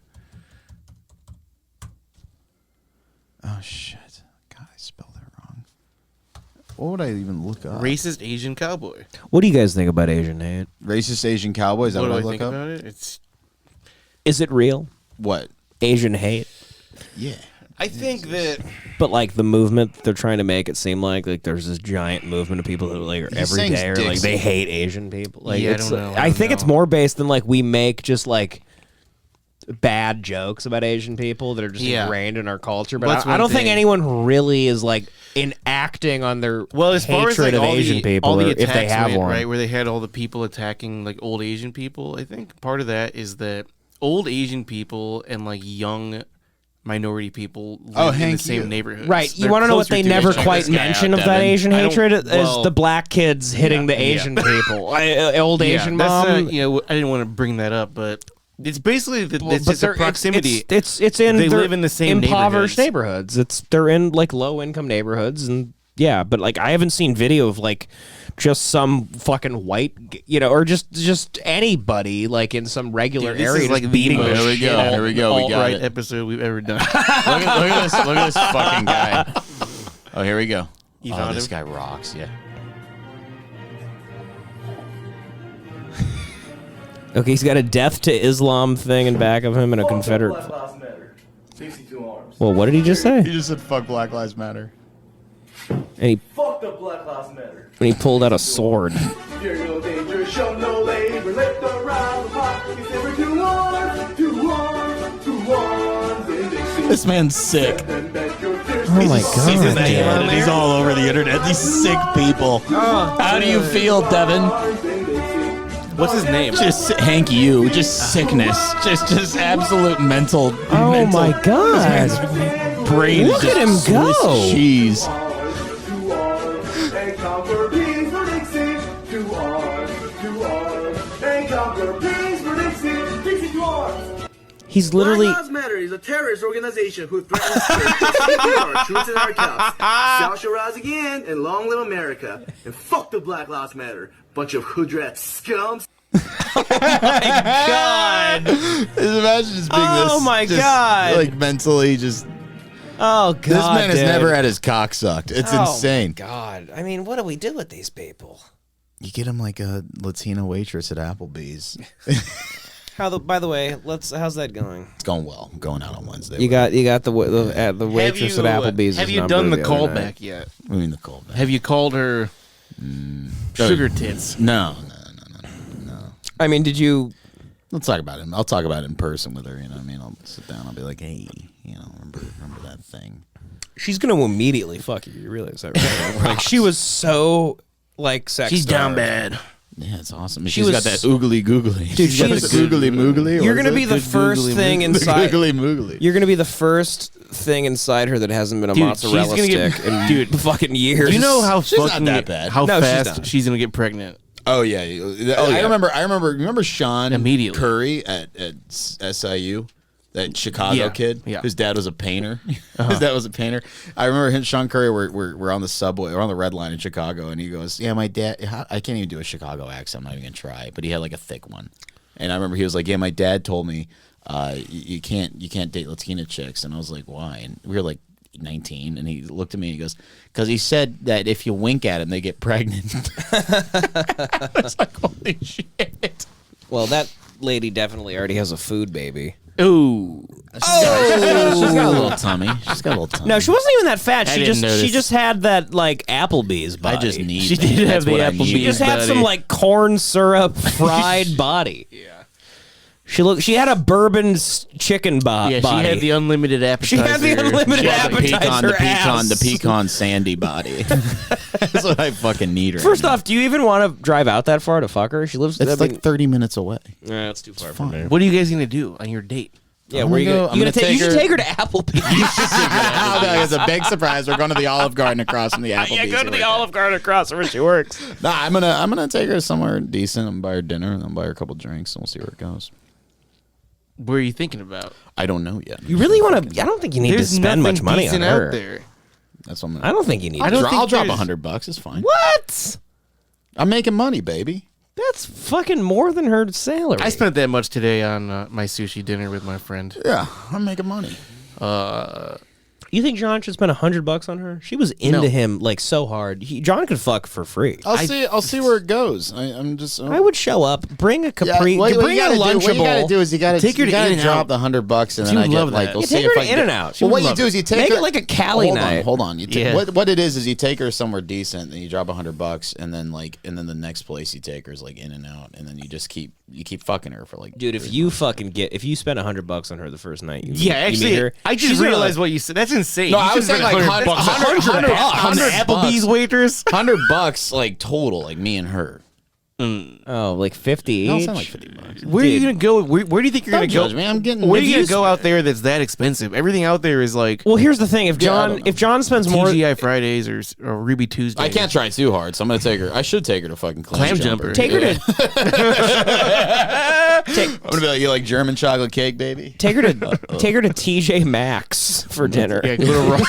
Oh shit! God, I spelled that wrong. What would I even look up? Racist Asian cowboy. What do you guys think about Asian hate? Racist Asian cowboy. Is that What what, do I I look think up? about it? Is it real? What? Asian hate? Yeah. I think that. But like the movement they're trying to make it seem like there's this giant movement of people who like are He's every saying day are like dicks. they hate Asian people. Like Yeah, I it's, don't know. I think it's more based than like we make just like bad jokes about Asian people that are just Yeah. ingrained in our culture. Well, But that's I one don't think thing. anyone really is like enacting on their Well, as far as hatred like of all Asian the, people, all the or attacks if they have went, one. right, where they had all the people attacking like old Asian people, I think part of that is that old Asian people and like young minority people live in the Hank, same you. neighborhoods. Right, you They're want to know what closer they to never each other. quite this guy mention out, of that Devin. Asian I don't- hatred is well, the black kids hitting the yeah. Asian people. Old Yeah, Asian that's mom. not, I didn't want to bring that up, but it's basically it's But just a they're- proximity. It's in They they're live in the same impoverished neighborhoods. They're in like low income neighborhoods, and yeah. But like I haven't seen video of like just some fucking white, or just anybody like in some regular Dude, this area is like just the beating most the Here we shit go. out Here we go. We got alt-right it. episode we've ever done. Look at this fucking guy. Oh, here we go. You Oh, found this him? guy rocks. Yeah. Okay, he's got a death to Islam thing in back of him and a Confederate. Well, what did he just say? He just said "fuck Black Lives Matter." And he Fuck the Black Lives Matter. and he pulled out a sword. Fear no danger, show no labor, let the round pop. It's never 2-1, 2-1, 2-1. Then they see This man's sick. and bet your fierce. Oh my He's god! in the internet. He's all over the internet. These sick people. How do you feel, Devin? What's his name? Just Hank, you. Just sickness. Just absolute mental. Oh mental. my god! Brain Look is at just him go. Swiss cheese. And conquer peace for Dixie. 2-1, and conquer peace for Dixie. Dixie 2-1. He's literally. Black Lives Matter is a terrorist organization who threatens to keep our troops in our cups. South shall rise again, and long live America. And fuck the Black Lives Matter. Bunch of hoodrat scums. God! Just imagine just being this. Oh my just, God. Like mentally, just. Oh god! This man has dude. never had his cock sucked. It's Oh, insane. God, I mean, what do we do with these people? You get him like a Latina waitress at Applebee's. By the way, how's that going? It's going well. I'm going out on Wednesday. You got the waitress at Applebee's. Have you done the callback yet? What do you mean the callback? Have you called her sugar tits? No. I mean, did you? We'll talk about it. I'll talk about it in person with her. You know what I mean? I'll sit down. I'll be like, hey, remember that thing? She's gonna immediately fuck you. You realize that, right? Like she was so like sex. She's down starved. bad. Yeah, it's awesome. She She's was- got that oogly googly. Dude, She's got the she's- googly moogly. You're gonna be the first thing inside. The googly moogly. You're gonna be the first thing inside her that hasn't been a Dude, mozzarella she's gonna get- stick in dude, fucking years. Do you know how She's not fucking that bad. how No, she's fast not. she's gonna get pregnant? Oh yeah. I remember. Remember Sean Immediately. Curry at SIU, that Chicago Yeah, kid. yeah. Whose dad was a painter. His dad was a painter. I remember him, Sean Curry. We're on the subway. We're on the red line in Chicago, and he goes, "Yeah, my dad. I can't even do a Chicago accent. I'm not even gonna try." But he had like a thick one, and I remember he was like, "Yeah, my dad told me you can't date Latina chicks," and I was like, "Why?" And we were like 19, and he looked at me and he goes, "Because he said that if you wink at them, they get pregnant." I was like, holy shit. Well, that lady definitely already has a food baby. Ooh. She's got a little tummy. No, she wasn't even that fat. I She didn't notice. just had that like Applebee's body. I just need. She did have the Applebee's. She just had some like corn syrup fried body. Yeah. She had a bourbon chicken body. Yeah, she had the unlimited appetizer. She had the unlimited appetizer the pecan sandy body. That's what I fucking need her. First off, do you even want to drive out that far to fuck her? She lives. It's like 30 minutes away. Yeah, it's too far from there. What are you guys gonna do on your date? Yeah, where you gonna take? You should take her to Applebee's. It's a big surprise. We're going to the Olive Garden across from the Applebee's. Yeah, go to the Olive Garden across from where she works. Nah, I'm gonna take her somewhere decent and buy her dinner and then buy her a couple drinks and we'll see where it goes. What are you thinking about? I don't know yet. You really want to? I don't think you need to spend much money on her. Out there. That's what I'm I don't think you need. I'll drop $100. It's fine. What? I'm making money, baby. That's fucking more than her salary. I spent that much today on my sushi dinner with my friend. Yeah, I'm making money. You think John should spend $100 on her? She was into him like so hard. John could fuck for free. I'll see where it goes. I'm just. I would show up, bring a Capri, bring a Lunchable. What you gotta do is you gotta take her to drop the $100 and then I get like. You take her to In-N-Out. Well, what you do is you take her it like a Cali night. Hold on. What it is you take her somewhere decent, and you drop $100, and then the next place you take her is like In-N-Out, and then you just keep fucking her for like. Dude, if you spend $100 on her the first night, you actually, meet her, I just realized what you said. That's insane. No, I was saying like $100 on the Applebee's waitress. $100 like total, like me and her. Oh, like 50 each. No, it's not like $50. Where are you gonna go? Where do you think you're gonna go? Man, I'm getting. Where are you gonna go out there that's that expensive? Everything out there is like. Well, here's the thing: if John spends more TGI Fridays or Ruby Tuesdays, I can't try too hard, so I'm gonna take her. I should take her to fucking Clam Jumper. Take her to. I'm gonna be like, you like German chocolate cake, baby? Take her to TJ Maxx for dinner. Yeah, go to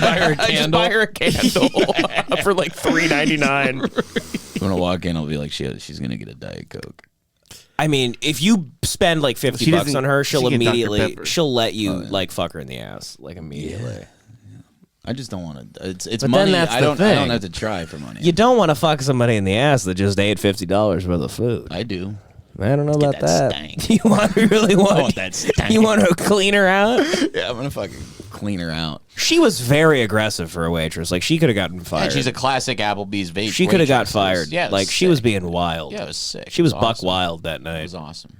buy her a candle. Just buy her a candle for like $3.99. I'm gonna walk in. I'll be like, she's gonna get a Diet Coke. I mean, if you spend like $50 on her, she'll let you like fuck her in the ass like immediately. Yeah. I just don't want to. It's but money. Then that's I don't have to try for money. You don't want to fuck somebody in the ass that just ate $50 worth of food. I do. I don't know about that. Stank. You really want that stank. You want to clean her out? Yeah, I'm gonna fucking clean her out. She was very aggressive for a waitress. Like she could have gotten fired. And she's a classic Applebee's waitress. She could have got fired. Yeah, like she was being wild. Yeah, it was sick. She was buck wild that night. It was awesome.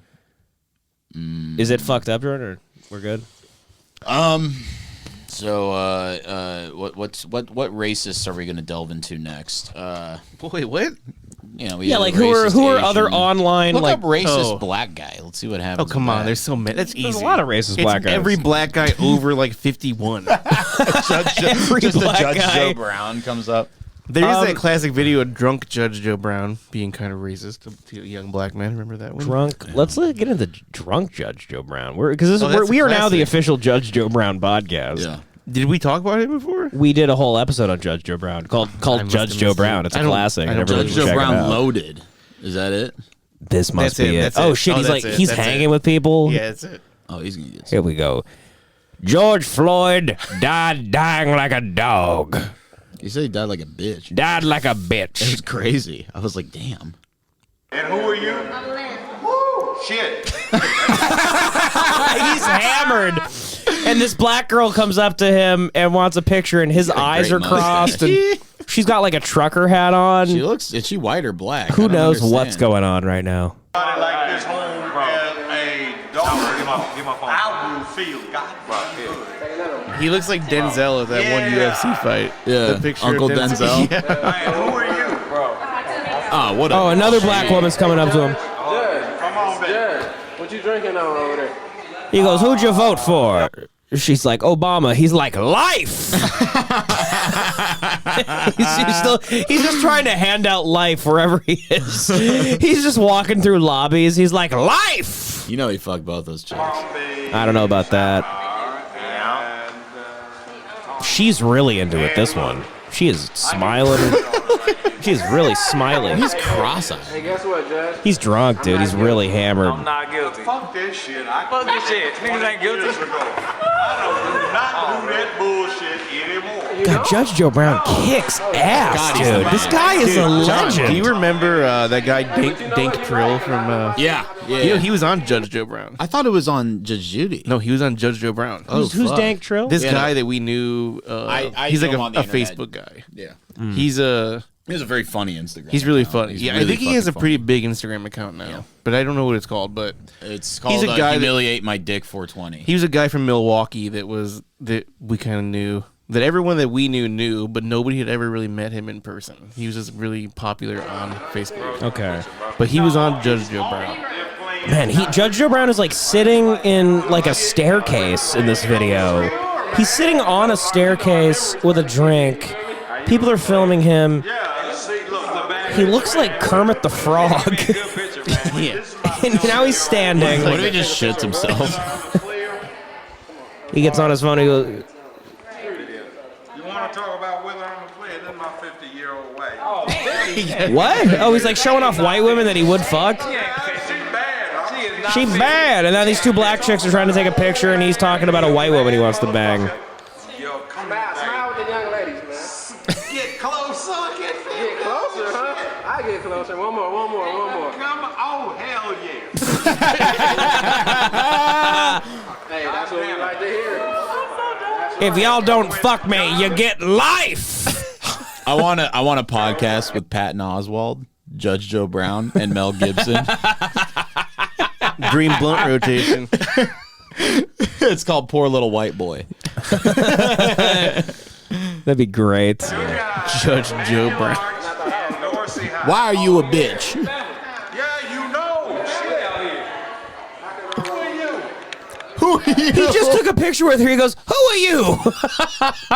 Is it fucked up, Jordan? Or we're good? So, what racists are we gonna delve into next? Wait, what? You know, Yeah, like who are other online Look like up racist black guy. Let's see what happens. Oh come on, there's so many. That's easy. There's a lot of racist black guys. Every black guy over like 51. Every black Judge guy. Joe Brown comes up. There is that classic video of drunk Judge Joe Brown being kind of racist to young black men. Remember that one? Drunk. Let's get into drunk Judge Joe Brown. Because that's we a are now the classic. official Judge Joe Brown podcast. Yeah. Did we talk about it before? We did a whole episode on Judge Joe Brown called must Judge have Joe missed Brown. it. It's a classic. I don't Judge Everybody should Joe check it Brown out. loaded. Is that it? This must That's be it, it. that's Oh it. shit! Oh, He's that's like it, he's that's hanging it. with people. Yeah, that's it. Oh, he's gonna get. Here we go. George Floyd died dying like a dog. You said he died like a bitch. Died like a It bitch. was crazy. I was like, damn. And who are you? I'm Lynn. Woo! Shit. He's hammered. And this black girl comes up to him and wants a picture, and his eyes are crossed, and she's got like a trucker hat on. She looks. Is she white or black? Who knows what's going on right now? Like this home as a dog. Give my phone. I will feel God. He looks like Denzel at that one UFC fight. Yeah, The picture Uncle of Denzel. Yeah. And who are you, bro? Oh, what? Oh, another black woman's coming up to him. Come on, baby. What you drinking on over there? He goes, "Who'd you vote for?" She's like, "Obama." He's like, "Life." he's just trying to hand out life wherever he is. He's just walking through lobbies. He's like, "Life." You know he fucked both those chicks. I don't know about that. She's really into it, this one. She is smiling. She's really smiling. He's cross-eyed. Hey, guess what, Judge? He's drunk, dude. He's really hammered. I'm not guilty. Fuck this shit. Fuck this shit. Niggas ain't guilty. I don't do not do that bullshit. anymore. God, Judge Joe Brown kicks ass, God, he's the dude. man. This guy is a John, legend. do you remember that guy Dank Trill from? Yeah. He was on Judge Joe Brown. I thought it was on Judge Judy. No, he was on Judge Joe Brown. who's Dank Trill? This guy that we knew. I he's like know him on the a internet. Facebook guy. Yeah. He's a. He has a very funny Instagram. He's really account. funny. He's Yeah, really I think he has a fucking pretty funny. big Instagram account now, but I don't know what it's called. But It's called he's a guy Humiliate My Dick 420. he was a guy from Milwaukee that we kind of knew, that everyone that we knew, but nobody had ever really met him in person. He was just really popular on Facebook. Okay. But he was on Judge Joe Brown. Man, Judge Joe Brown is like sitting in like a staircase in this video. He's sitting on a staircase with a drink. People are filming him. He looks like Kermit the Frog. Yeah. And now he's standing. What if he just shits himself? He gets on his phone. He goes, You want to talk about whether I'm a player? This is my 50-year-old wife. what? Oh, he's like showing off white women that he would fuck. She bad. And now these two black chicks are trying to take a picture, and he's talking about a white woman he wants to bang. Yo, come Smile with the young ladies, man. Get closer. Get Closer, huh? I get closer. One more. Come, oh, hell yeah. Hey, that's what we like to hear. If y'all don't fuck me, you get life. I want a podcast with Patton Oswalt, Judge Joe Brown, and Mel Gibson. Dream blunt rotation. It's called Poor Little White Boy. That'd be great. Judge Joe Brown. Why are you a bitch? Yeah, you know. He just took a picture with her. He goes, "Who are you?"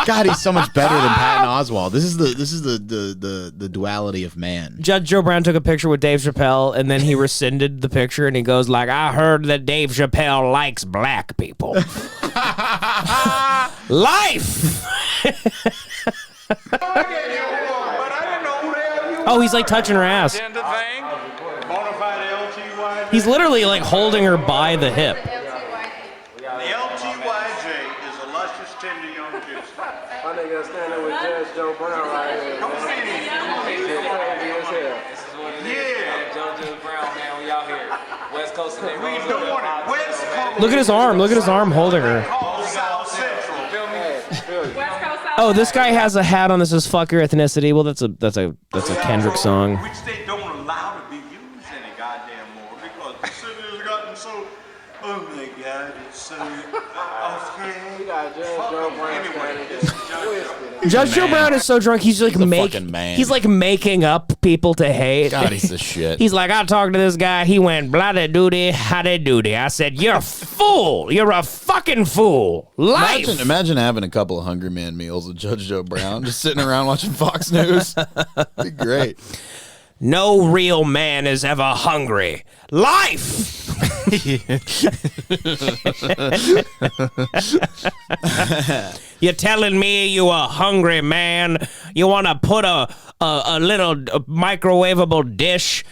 God, he's so much better than Patton Oswalt. This is the duality of man. Judge Joe Brown took a picture with Dave Chappelle, and then he rescinded the picture, and he goes like, "I heard that Dave Chappelle likes black people." Life. Oh, he's like touching her ass. He's literally like holding her by the hip. The LTYJ is a luscious, tender young juice. My nigga standing with Judge Joe Brown right here. Come see me. Yeah. Judge Brown, man, we out here. West Coast and We doing it. West Coast. Look at his arm. Look at his arm holding her. South Central. Oh, this guy has a hat on that says "fuck your ethnicity." Well, that's a Kendrick song. Which they don't allow to be used any goddamn more because the city has gotten so. Oh my God, it's so. Okay. We got Judge Joe Brown. Anyway, this is Judge Joe. Judge Joe Brown is so drunk. He's like fucking man. He's like making up people to hate. God, he's the shit. He's like, I talked to this guy. He went blah de doody, how de doody. I said, "You're a fool. You're a fucking fool." Life. Imagine having a couple of Hungry Man meals with Judge Joe Brown, just sitting around watching Fox News. Be great. No real man is ever hungry. Life. You're telling me you a hungry man? You want to put a little microwavable dish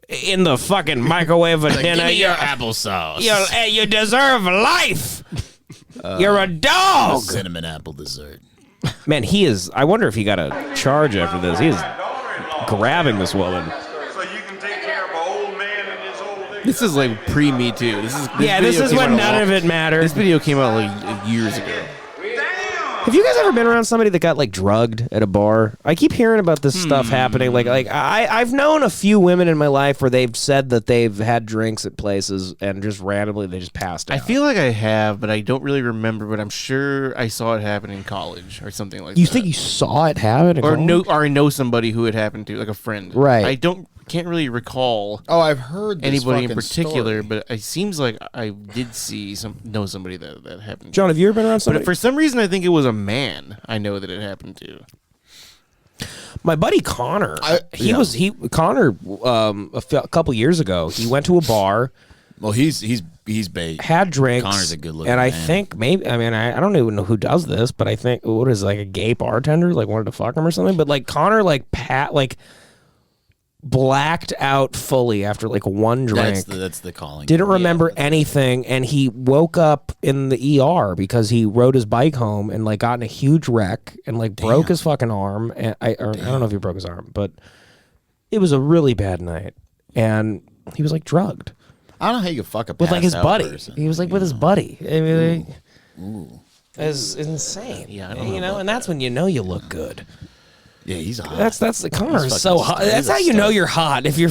in the fucking microwave of dinner? Give me your applesauce. You deserve life. You're a dog. Cinnamon apple dessert. Man, he is. I wonder if he got a charge after this. He is grabbing this woman. So you can take care of an old man and his old age. This is like pre-Me Too. This This video is came when out none of it mattered. This video came out like years ago. Have you guys ever been around somebody that got like drugged at a bar? I keep hearing about this stuff happening. Like I've known a few women in my life where they've said that they've had drinks at places and just randomly they just passed out. I feel like I have, but I don't really remember. But I'm sure I saw it happen in college or something like that. You think you saw it happen? Or I know somebody who it happened to, like a friend. Right. I can't really recall. Oh, I've heard this anybody in fucking particular, story. but it seems like I did know somebody that happened. John, have you ever been around somebody? But for some reason, I think it was a man. I know that it happened to. My buddy Connor, a couple years ago, he went to a bar. Well, he's bait. Had drinks. Connor's a good looking and I man. think maybe I don't even know who does this, but I think what is it, like a gay bartender like wanted to fuck him or something. But like Connor blacked out fully after like one drink. That's the calling. Didn't remember anything, and he woke up in the ER because he rode his bike home and like got in a huge wreck and like broke his fucking arm. And I don't know if he broke his arm, but it was a really bad night, and he was like drugged. I don't know how you could fuck a with like his buddy. Person, he was like with his buddy. I mean, Ooh. It's insane. Yeah, I don't know, and that's when you know you look good. Yeah, he's hot. That's the Connor is so hot. That's how you know you're hot if you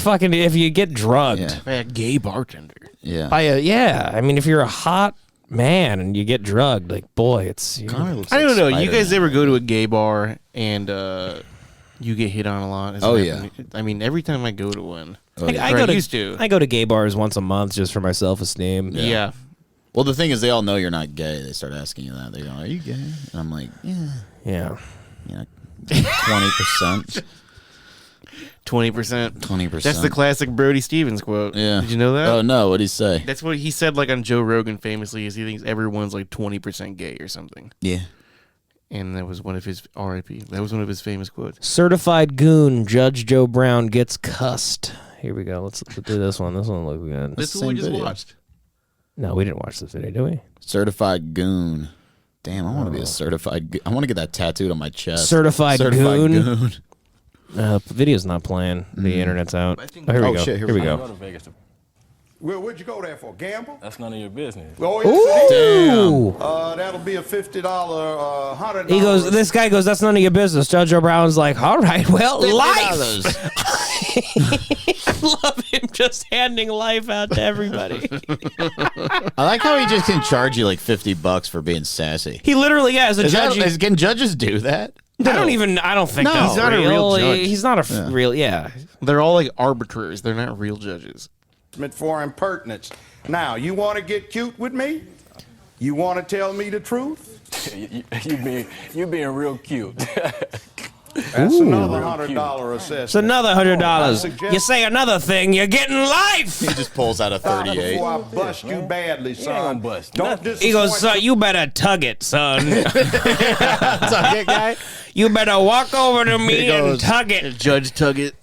get drugged by a gay bartender. Yeah. I mean, if you're a hot man and you get drugged, like boy, it's. Connor looks I don't like know. You Spider-Man. guys ever go to a gay bar and you get hit on a lot? Oh, yeah. I mean, every time I go to one, I used to. I go to gay bars once a month just for my self-esteem. Yeah. Well, the thing is, they all know you're not gay. They start asking you that. They go, "Are you gay?" And I'm like, "Yeah." Yeah. You know, 20%. 20%. 20%. That's the classic Brody Stevens quote. Yeah. Did you know that? Oh no, what'd he say? That's what he said, like on Joe Rogan, famously, is he thinks everyone's like 20% gay or something. Yeah. And that was one of his R.I.P. That was one of his famous quotes. Certified goon, Judge Joe Brown gets cussed. Here we go. Let's do this one. This one looks good. That's what we just watched. No, we didn't watch this video, did we? Certified goon. Damn, I want to be a certified. I want to get that tattooed on my chest. Certified goon. goon. Video's not playing. The internet's out. Oh, here we go. Shit, here we go. Well, what'd you go there for? Gamble? That's none of your business. Oh, yes, it Ooh. is. That'll be a $50, $100. He goes. This guy goes. That's none of your business. Judge Joe Brown's like, all right, well, life. I love him just handing life out to everybody. I like how he just can charge you like $50 for being sassy. He literally, as a judge, Can judges do that? I don't think No, that's he's not a real judge. He's not a real. Yeah. They're all like arbiters. They're not real judges. For impertinence. Now, you want to get cute with me? You want to tell me the truth? you being real cute. That's another $100 assessment. It's another $100. You say another thing, you're getting life. He just pulls out a 38. Before I bust you badly, son. Don't He goes, son, you better tug it, son. Tug it, guy? You better walk over to me and tug it. Judge Tug It.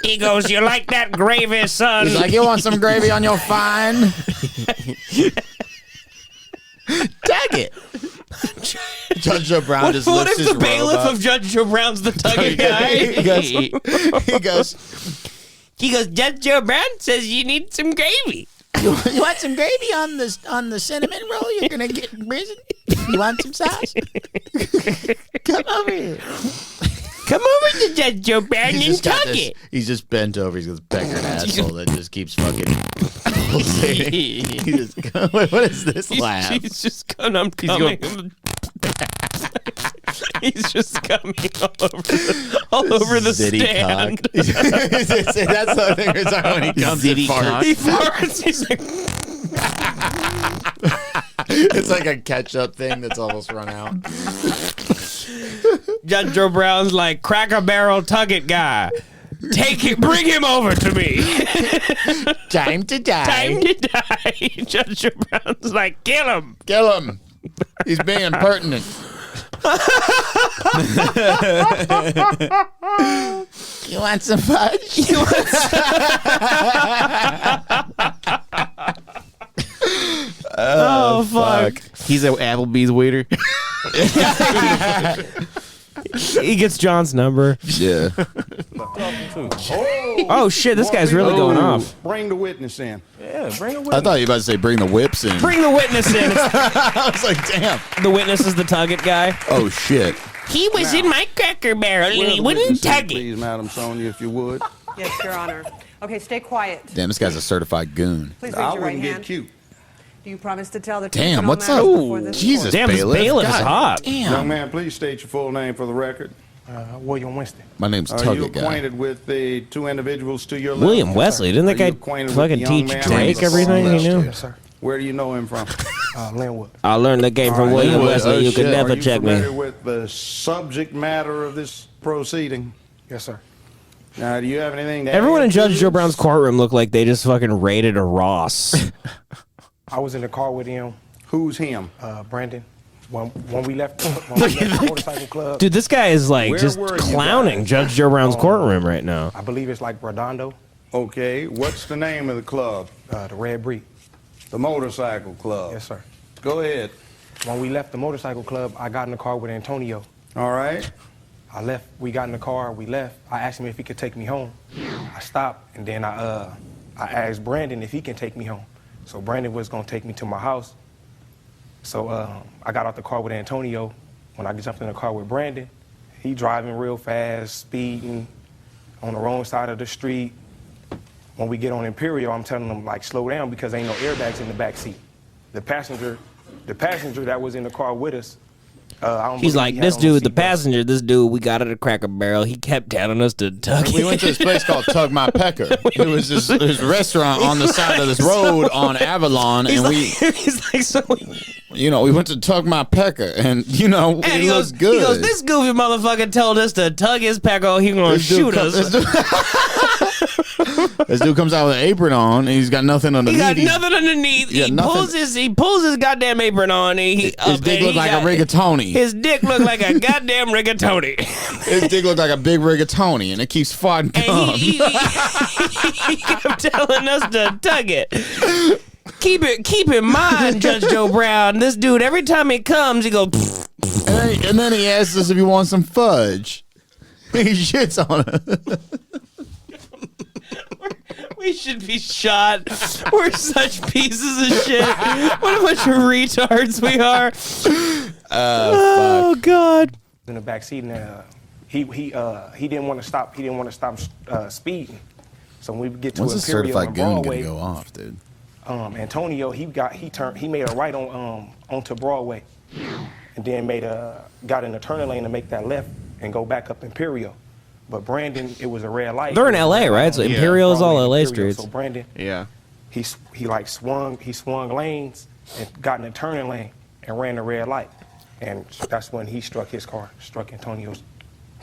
He goes, you like that gravy, son? He's like, you want some gravy on your fine? Tug it. Judge Joe Brown just what lifts if his the bailiff robe up. of Judge Joe Brown's the tug it guy? He goes, Judge Joe Brown says you need some gravy. you want some gravy on the cinnamon roll? You're gonna get in prison. You want some sauce? Come over here. Come over to Judge Joe Brown and tug it. He's just bent over. He's got this Becker asshole that just keeps fucking pulsating. He just, what is this laugh? He's just coming. He's just coming all over the Zitty stand. cock. That's the thing every time when he comes and farts. He farts. He's like, it's like a catch-up thing that's almost run out. Judge Joe Brown's like, Cracker Barrel Tug It guy. Take it, bring him over to me. Time to die. Time to die. Judge Joe Brown's like, kill him. Kill him. He's being impertinent. You want some fudge? Oh, fuck. He's at Applebee's waiter. He gets John's number. Yeah. Oh, shit, this guy's really going off. Bring the witness in. Yeah, bring a witness. I thought you were about to say bring the whips in. Bring the witness in. I was like, damn. The witness is the Tug It guy. Oh, shit. He was in my Cracker Barrel and he wouldn't tug it. Please, Madam Sonia, if you would. Yes, Your Honor. Okay, stay quiet. Damn, this guy's a certified goon. Please I raise your right wouldn't get hand. cute. Do you promise to tell the truth? Damn, in all what's matters up? before this Jesus, court? Damn, this bailiff is God hot. Damn. Young man, please state your full name for the record. William Winston. My name's Are Tug you It guy. acquainted with the two individuals to your left? William Wesley. Didn't that Are you guy acquainted with fucking the young teach man Drake on the everything he left? knew? Yes, sir. Where do you know him from? Linwood. I learned the game from All right, William Linwood. Wesley. Oh, You could shit. never Are you check familiar me. with the subject matter of this proceeding? Yes, sir. Now, do you have anything to Everyone add in to Judge this? Joe Brown's courtroom looked like they just fucking raided a Ross. I was in the car with him, Who's him? Brandon. When we left the motorcycle club. Dude, this guy is like Where just were you clowning guys? Judge Joe Brown's courtroom right now. I believe it's like Redondo. Okay, what's the name of the club? The Red Brick. The motorcycle club. Yes, sir. Go ahead. When we left the motorcycle club, I got in the car with Antonio. All right. I left. We got in the car. We left. I asked him if he could take me home. I stopped, and then I asked Brandon if he can take me home. So Brandon was gonna take me to my house. So I got out the car with Antonio. When I jumped in the car with Brandon, he driving real fast, speeding on the wrong side of the street. When we get on Imperial, I'm telling him like slow down because ain't no airbags in the back seat. The passenger that was in the car with us. He's like, this dude, the passenger, this dude, we got at a Cracker Barrel. He kept telling us to tug it. We went to this place called Tug My Pecker. It was this restaurant on the side of this road on Avalon, and he's like, so we went to Tug My Pecker, and and it he looked goes, good. He goes, this goofy motherfucker told us to tug his pecker. He gonna shoot us. This dude comes out with an apron on, and he's got nothing underneath. He got nothing underneath. He pulls his goddamn apron on. And his dick looked like a rigatoni. His dick looked like a goddamn rigatoni. His dick looked like a big rigatoni, and it keeps farting cum. He kept telling us to tug it. Keep in mind, Judge Joe Brown, this dude, every time he comes, he goes... And then he asks us if he wants some fudge. He shits on it. We should be shot. We're such pieces of shit. What a bunch of retards we are. Oh God! In the back seat, and he didn't want to stop. He didn't want to stop speeding. So when we get to When's the Imperial certified and goon Broadway, gonna go off, dude? Antonio, he made a right onto Broadway, and then got in the turning lane to make that left and go back up Imperial. But Brandon, it was a red light. They're in LA, right? So Imperial is all LA streets. So Brandon, yeah, he swung lanes and got in the turning lane and ran the red light, and that's when he struck Antonio's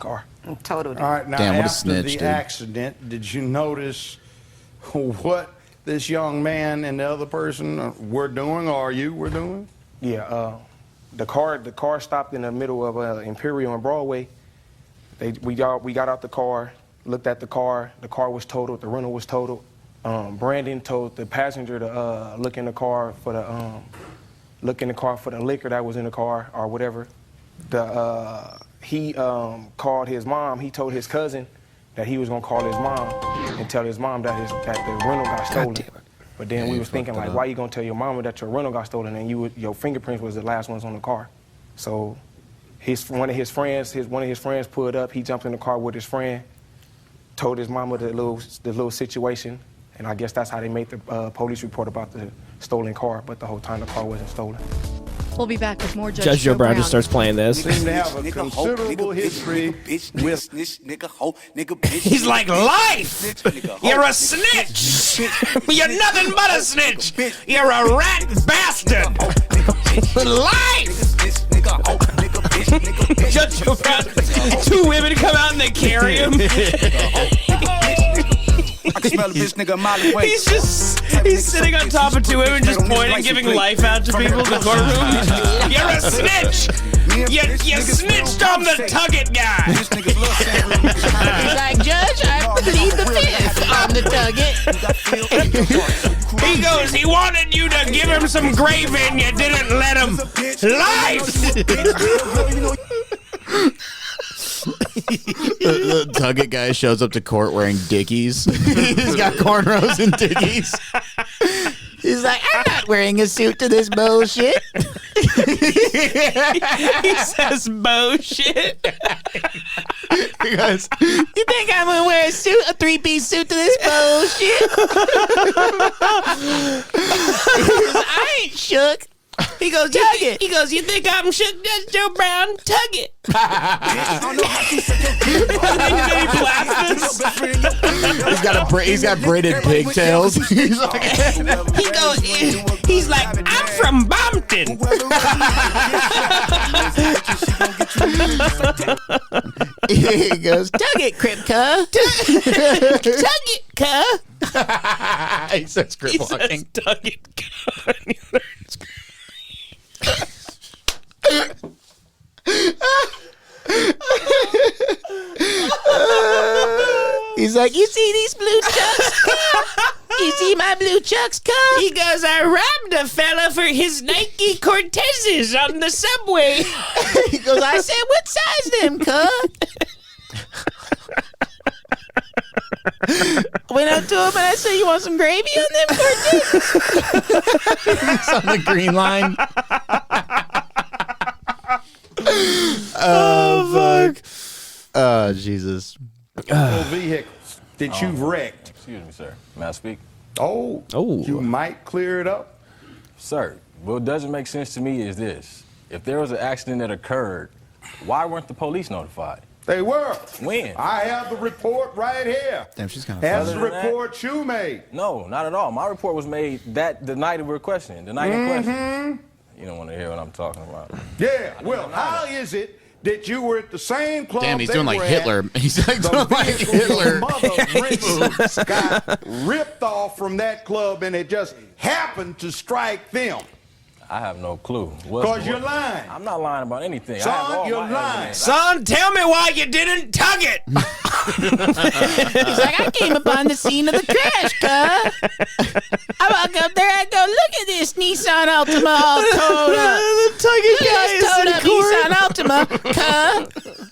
car. Totally. All right, now Damn, what a after snitch, the dude. accident, did you notice what this young man and the other person were doing, or you were doing? Yeah, the car stopped in the middle of Imperial and Broadway. We got out the car, looked at the car. The car was totaled. The rental was totaled. Brandon told the passenger to look in the car for the liquor that was in the car or whatever. He called his mom. He told his cousin that he was gonna call his mom and tell his mom that the rental got stolen. But then we was thinking like, why you gonna tell your mama that your rental got stolen and your fingerprints was the last ones on the car? So one of his friends pulled up. He jumped in the car with his friend, told his mama the little situation, and I guess that's how they made the police report about the stolen car. But the whole time the car wasn't stolen. We'll be back with more Judge Joe Brown just starts playing this. Seem to have a considerable history with. He's like, life! You're a snitch! You're nothing but a snitch! You're a rat bastard! Life! Judge Joe Brown, two women come out and they carry him. I can smell a bitch nigga a mile away. He's sitting on top of two women just pointing, giving life out to people in the courtroom. You're a snitch! You snitched on the Tug It guy! He's like, Judge, I plead the fifth on the Tug It. He goes, he wanted you to give him some gravy and you didn't let him. Life! The Tug It guy shows up to court wearing Dickies. He's got cornrows and Dickies. He's like, I'm not wearing a suit to this bullshit. He says bullshit. He goes, you think I'm gonna wear a three-piece suit to this bullshit? I ain't shook. He goes, Tug It. He goes, you think I'm shook, Judge Joe Brown? Tug It. He's got braided pigtails. He's like, he's like, I'm from Bompton. He goes, Tug It, Crip cuh. Tug It, cuh. He says crip walking. Tug It, cuh. He's like, you see these blue chucks? You see my blue chucks, cuz? He goes, I robbed a fella for his Nike Cortezes on the subway. He goes, I said, what size them, cuz? Went up to him and I said, you want some gravy on them Cortezes? It's on the green line. Oh, fuck. Oh, Jesus. Vehicles that you've wrecked. Excuse me, sir. May I speak? Oh, you might clear it up. Sir, what doesn't make sense to me is this. If there was an accident that occurred, why weren't the police notified? They were. When? I have the report right here. Damn, she's kind of That's the report you made. No, not at all. My report was made the night we're questioning, the night in question. You don't want to hear what I'm talking about. Yeah, well, how is it that you were at the same club? Damn, he's doing like Hitler. He's like doing like Hitler. Got ripped off from that club, and it just happened to strike them. I have no clue. Because you're lying. I'm not lying about anything. Son, you're lying. Son, tell me why you didn't tug it. He's like, I came upon the scene of the crash, cuz. I walk up there, I go, look at this Nissan Altima all towed up. The Tug It guy is towed in up court. Nissan Altima, cuz.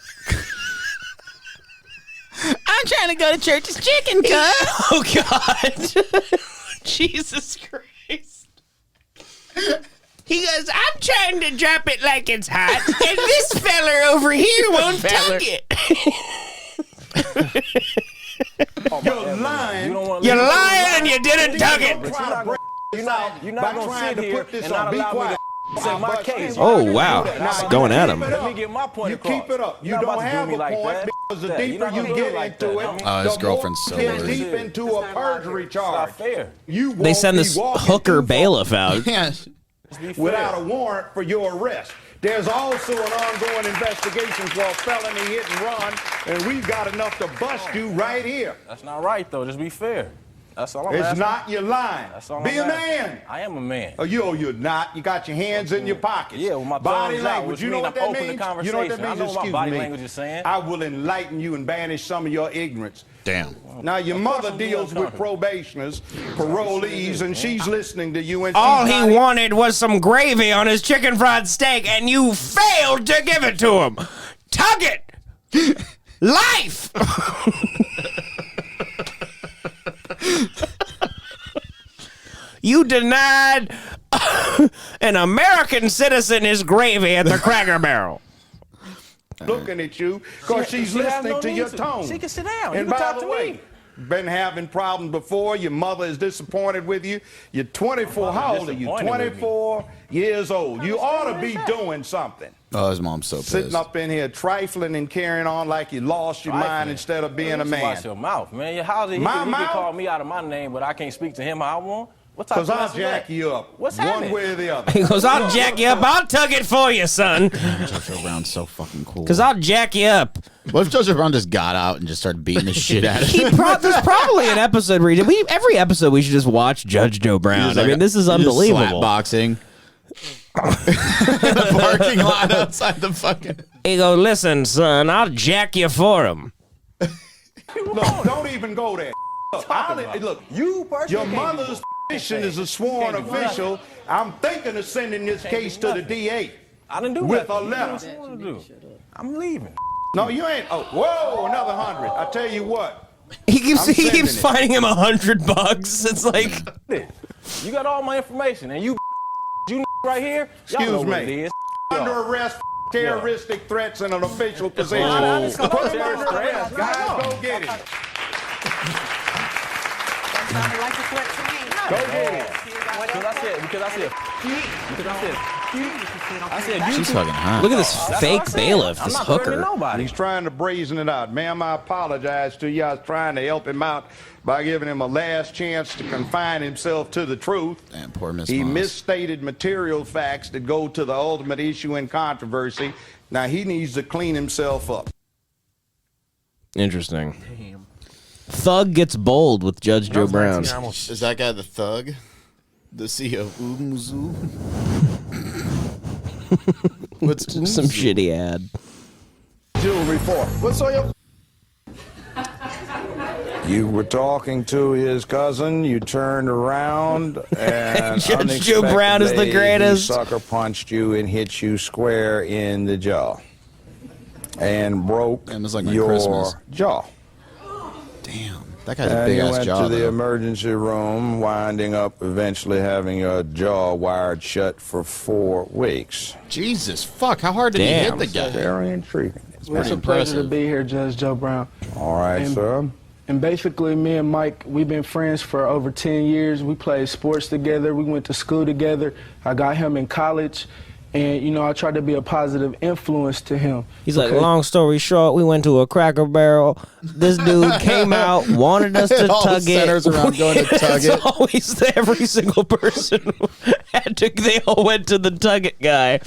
I'm trying to go to Church's Chicken, cuz. Oh, God. Jesus Christ. He goes, I'm trying to drop it like it's hot, and this feller over here won't tug it. You're lying. You're lying and you didn't tug it. You're not going to sit here and not allow me to say my case. Oh, wow. He's going at him. Let me get my point across. You keep it up. You don't have a point because the deeper you get into it, his girlfriend's so get worried. deep into a perjury charge. You They send this hooker bailiff out. Yes. Without a warrant for your arrest. There's also an ongoing investigation for a felony hit and run, and we've got enough to bust you right here. That's not right, though. Just be fair. That's all I'm It's asking. not, you're lying. That's all Be I'm a asking. man. I am a man. Oh, you're not. You got your hands in your pockets. Yeah, well, my body thumbs out, language. which You know means what that I'm open to means? conversation. You know what that means? I know what my Excuse body me. language is saying. I will enlighten you and banish some of your ignorance. Damn. Now, your mother deals with probationers, parolees, and she's listening to you. And All she's he not- wanted was some gravy on his chicken fried steak, and you failed to give it to him. Tug it. Life. You denied an American citizen his gravy at the Cracker Barrel. looking at you because she's listening to your tone. She can sit down. And You can by talk the to way, me. been having problems before. Your mother is disappointed with you. You're 24. How old are you? 24 years old. You ought to be doing something. Oh, his mom's so pissed. Sitting up in here trifling and carrying on like you lost your mind instead of being a man. Watch your mouth, man. How's it? He can call me out of my name, but I can't speak to him how I want. What type of Because I'll mess is jack that? you up. What's one happening? way or the other. He goes, I'll jack you up. I'll tug it for you, son. Jojo Brown's so fucking cool. Because I'll jack you up. What if Jojo Brown just got out and just started beating the shit out of him? There's probably an episode where every episode we should just watch Judge Joe Brown. I mean, this is unbelievable. Slap boxing. The parking lot outside the fucking. He goes, listen, son, I'll jack you for him. Look, don't even go there. Look, you your mother's position is a sworn official. I'm thinking of sending this case to the DA. I didn't do with that. a letter. What you want to do? I'm leaving. No, you ain't. Oh, whoa, another 100. I tell you what. He keeps I'm sending it. finding him $100. It's like, You got all my information, and you right here. Y'all know Excuse what it me. is. Under arrest, terroristic threats in an official position. Oh. Put him under arrest. Guys, go get him. Sounded like a threat to me. Go get him. I said, She's fucking hot. look at this fake bailiff, I'm this not hurting hooker. nobody. He's trying to brazen it out. Ma'am, I apologize to you. I was trying to help him out by giving him a last chance to confine himself to the truth. Damn, poor Miss He Moss. misstated material facts that go to the ultimate issue in controversy. Now he needs to clean himself up. Interesting. Thug gets bold with Judge Joe Brown. Is that guy the thug? The CEO of Oomzoo? What's Some shitty ad. Jewelry for. What's all your... You were talking to his cousin. You turned around and Judge Joe Brown is the unexpectedly, greatest. He sucker punched you and hit you square in the jaw and broke like my your Christmas. jaw. That guy's a And big you ass went jaw. to the though. emergency room, winding up eventually having your jaw wired shut for 4 weeks. Jesus, fuck! How hard did he hit the guy? Very intriguing. It's Well, pretty it's a pleasure to impressive. be here, Judge Joe Brown. All right, And- sir. And basically, me and Mike, we've been friends for over 10 years. We played sports together. We went to school together. I got him in college. And, you know, I tried to be a positive influence to him. He's like, because- long story short, we went to a Cracker Barrel. This dude came out, wanted us to It all tug it. centers around going to Tug It's It. always every single person had to. They all went to the Tug It guy.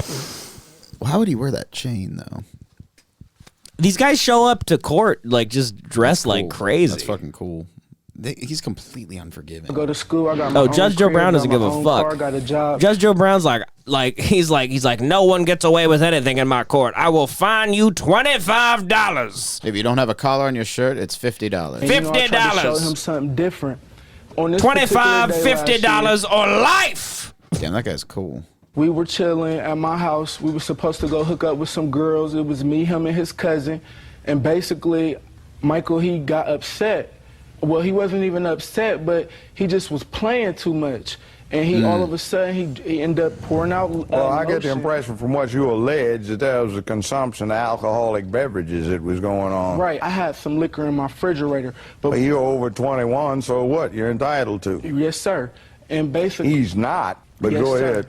Why would he wear that chain though? These guys show up to court like just dressed like crazy. That's fucking cool. He's completely unforgiving. I go to school. I got my Oh, own Judge Joe crib, Brown doesn't got give my a own fuck. car, got a job. Judge Joe Brown's he's like, no one gets away with anything in my court. I will fine you $25. If you don't have a collar on your shirt, it's $50. And, you know, I tried to show $50. him something different. On this $25, particular day last $50 or life. Damn, that guy's cool. We were chilling at my house. We were supposed to go hook up with some girls. It was me, him, and his cousin. And basically, Michael, he got upset. Well, he wasn't even upset, but he just was playing too much. And he all of a sudden, he ended up pouring out Well, I get the lotion. impression from what you allege that there was a consumption of alcoholic beverages that was going on. Right, I had some liquor in my refrigerator. But you're over 21, so what? You're entitled to. Yes, sir. And basically... He's not, but Yes, go sir. ahead.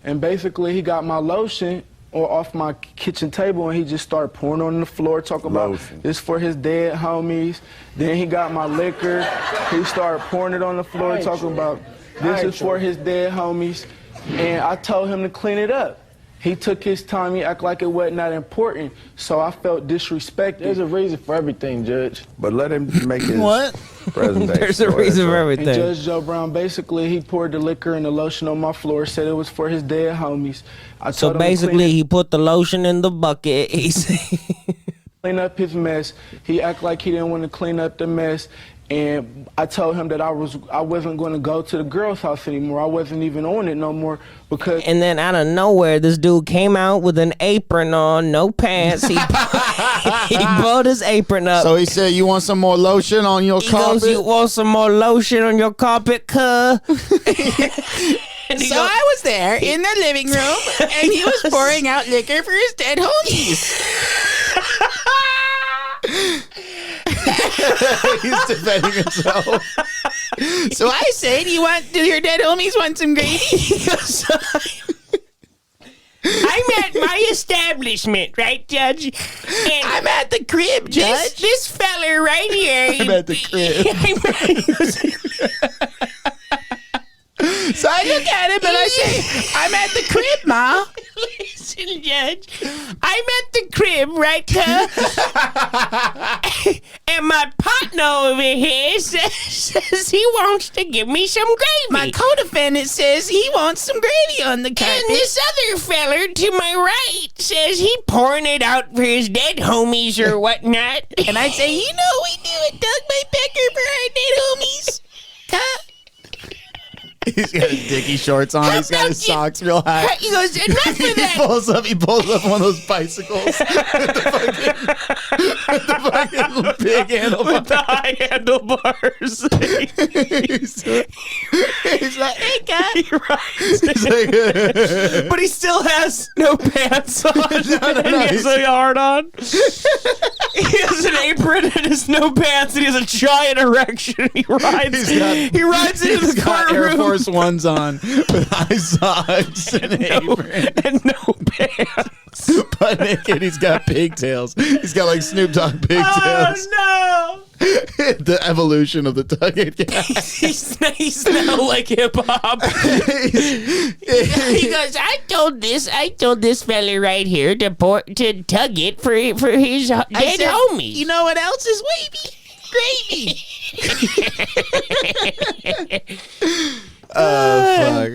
And basically, he got my lotion off my kitchen table, and he just started pouring on the floor, talking about this for his dead homies. Then he got my liquor. He started pouring it on the floor, talking about this is for his dead homies. And I told him to clean it up. He took his time. He acted like it wasn't that important. So I felt disrespected. There's a reason for everything, Judge. But let him make his presentation. There's a Go ahead, reason sir. for everything. And Judge Joe Brown, basically, he poured the liquor and the lotion on my floor, said it was for his dead homies. I So told him to basically, he put the lotion in the bucket. clean up his mess. He acted like he didn't want to clean up the mess. And I told him that I wasn't going to go to the girl's house anymore. I wasn't even on it no more because... And then out of nowhere, this dude came out with an apron on, no pants. He pulled his apron up. So he said, "You want some more lotion on your He carpet?" goes, "You want some more lotion on your carpet, cuh?" So I was there in the living room, and he was pouring out liquor for his dead homies. He's defending himself. So I say, do your dead homies want some gravy? I'm at my establishment, right, Judge? And I'm at the crib, Judge. This feller right here. I'm at the crib. So I look at him and I say, I'm at the crib, Ma. Listen, Judge, I'm at the crib, right, cuh? And my partner over here says he wants to give me some gravy. My co-defendant says he wants some gravy on the carpet. And this other feller to my right says he pouring it out for his dead homies or whatnot. And I say, you know we do it, Doug May Becker for our dead homies. Huh? He's got his dicky shorts on. He's got his socks real high. He goes, enough of that. He pulls up one of those bicycles with the fucking big handlebars. With the high handlebars. He's like, Hey, guy. He rides he's like, but he still has no pants on. No, And he has a yard on. He has an apron and has no pants, and he has a giant erection. He rides into the got Air courtroom. Force Ones on with high socks and an apron. And no pants. Butt naked. He's got pigtails. He's got like Snoop Dogg pigtails. Oh, The evolution of the Tug It guy. He's now like hip hop. He goes, I told this fella right here to tug it for his dead homies. You know what else is wavy? Gravy. Oh, fuck.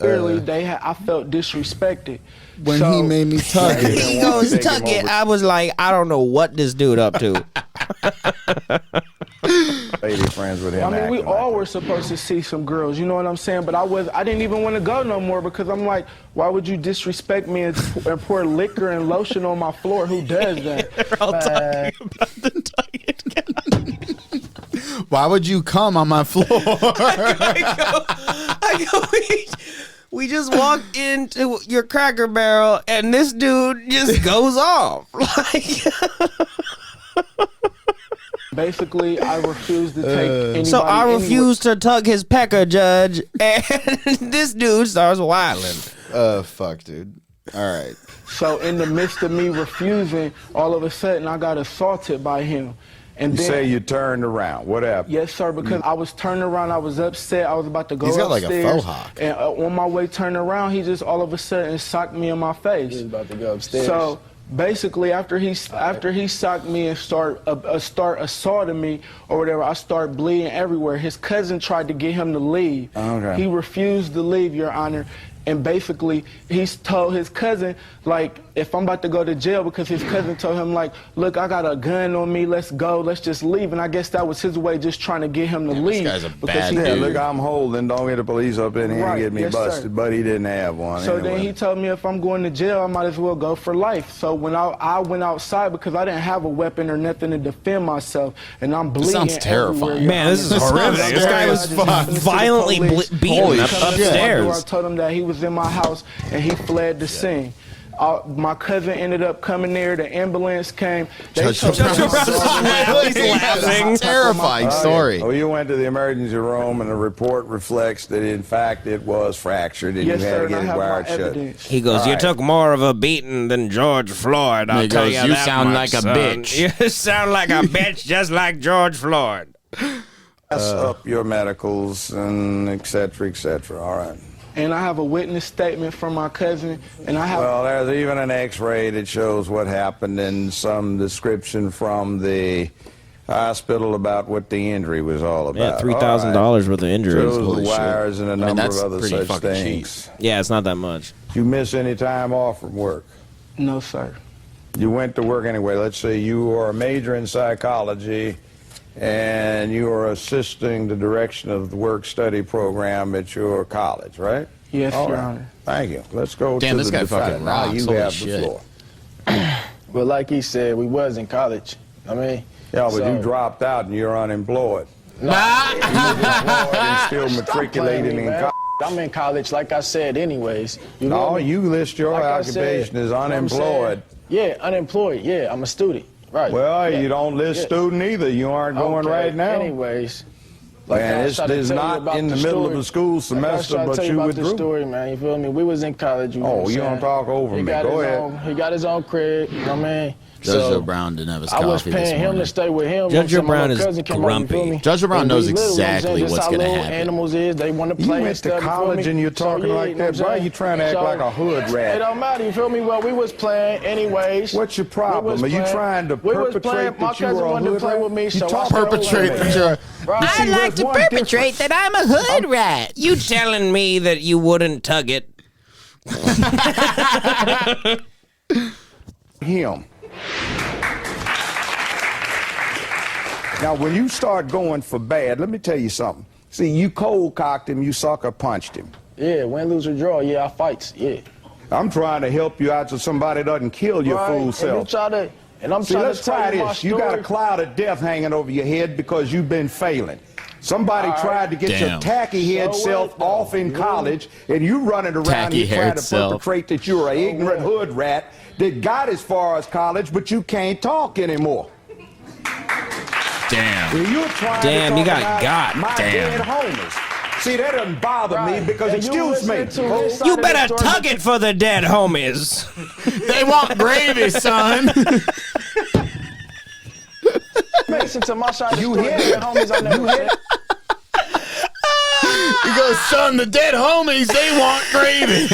All right, Clearly, I felt disrespected. when he made me tug it. He goes, Tug It. I was like, I don't know what this dude up to. Lady friends with him. I mean, we acting all like were supposed to see some girls, you know what I'm saying? But I didn't even want to go no more because I'm like, why would you disrespect me and pour liquor and lotion on my floor? Who does that? They're all talking about the Tug It guy. Why would you come on my floor? I go, we just walked into your Cracker Barrel and this dude just goes off. Like, basically, I refused to take anybody. So I refused to tug his pecker, Judge, and this dude starts wilding. Fuck, dude. All right. So in the midst of me refusing, all of a sudden I got assaulted by him. And You then, say you turned around. What happened? yes, sir, because I was turning around, I was upset, I was about to go He's got like upstairs. a faux hawk. And on my way turning around, he just all of a sudden socked me in my face. He was about to go upstairs. So basically, after he socked me and start assaulting me or whatever, I start bleeding everywhere. His cousin tried to get him to leave. Okay. He refused to leave, Your Honor. And basically, he's told his cousin, like, if I'm about to go to jail, because his cousin told him, like, look, I got a gun on me, let's go, let's just leave. And I guess that was his way, just trying to get him to leave. This guy's a because bad he dude. Yeah, didn't- look, I'm holding. Don't get the police up in here Right, and get me yes, busted. sir. But he didn't have one. So anyway. then he told me if I'm going to jail, I might as well go for life. So when I went outside, because I didn't have a weapon or nothing to defend myself, and I'm bleeding sounds terrifying. everywhere. Man, this is horrific. This guy was violently beaten Holy upstairs. I told him that he was in my house and he fled the scene. My cousin ended up coming there. The ambulance came. They took him He's laughing. Terrifying story. Oh, you went to the emergency room, and the report reflects that, in fact, it was fractured, and Yes, you had sir, to and I get it have my wired shut. evidence. He goes, All you right. took more of a beating than George Floyd. I'll He tell goes, you "You that sound much, like a son. bitch." You sound like a bitch, just like George Floyd. Mess up your medicals, and et cetera, all right. And I have a witness statement from my cousin, and I have. Well, there's even an x-ray that shows what happened and some description from the hospital about what the injury was all about. Yeah, $3,000 worth of injuries. Shows Holy the shit. wires and a I mean, number that's of other pretty such fucking things. Yeah, it's not that much. You miss any time off from work? No, sir. You went to work anyway. Let's say you are a major in psychology and you are assisting the direction of the work-study program at your college, right? Yes, All Your right. Honor. Thank you. Let's go Damn, to this the guy defendant. fucking Now rocks. you Holy have shit. the floor. Well, like he said, we was in college. I mean, Yeah, but so- you dropped out and you're unemployed. Nah. You unemployed and still Stop matriculating playing me, in man. college. I'm in college, like I said, anyways. You No, feel me? you list your Like I occupation said, as you know what I'm saying? unemployed. Yeah, unemployed. Yeah, I'm a student. Right. Well, Yeah. you don't list Yeah. student either. You aren't going Okay, right now. Anyways. I Man, was this trying to is tell you not about in the middle of story. the school Like I was semester, trying to but tell you about the withdrew. story, man. You feel me? We was in college. You know Oh, what I'm you don't saying? talk over He me. got Go his ahead. own. He got his own crib. You know what I mean? Judge Brown didn't have his I was coffee this paying him morning. to stay with him. Judge So my Brown little is cousin came over, you feel grumpy. me? Judge Brown And knows we little, you know what I'm exactly saying? Just what's how gonna little happen. Animals is they want to You play and went to stuff, you feel college me? and you're So, talking yeah, like you know that, what I'm bro. saying? You trying to act like a hood rat. It don't matter. You feel me? Well, we was playing anyways. What's your problem? We was Are you playing- trying to we was perpetrate playing. My that you cousin were a wanted to hood play rat? with me, You so I talk started perpetrate with him. that you're. Right. I like to perpetrate that I'm a hood rat. You telling me that you wouldn't tug it? Him. Now, when you start going for bad, let me tell you something. See, you cold cocked him, you sucker punched him. Yeah, win, lose, or draw. Yeah, I fights. Yeah. I'm trying to help you out so somebody doesn't kill your Right, fool and self. you try to, and I'm See, trying let's to tell try you my this. You got a story. cloud of death hanging over your head because you've been failing. Somebody All right. tried to get your Damn. tacky-head So self what, though? off in college, and you running around and Tacky-haired trying to self. perpetrate that you're an ignorant hood rat that got as far as college, but you can't talk anymore. Damn. Well, you're trying Damn, to you talk got about got. my Damn. dead homies. See, that doesn't bother me Right. because, And you excuse me, listen to this side You of the better story, tug but it for the dead homies. They want gravy, son. Listen to my side of the You story. hit The it. homies I never said. He goes, son, the dead homies, they want gravy.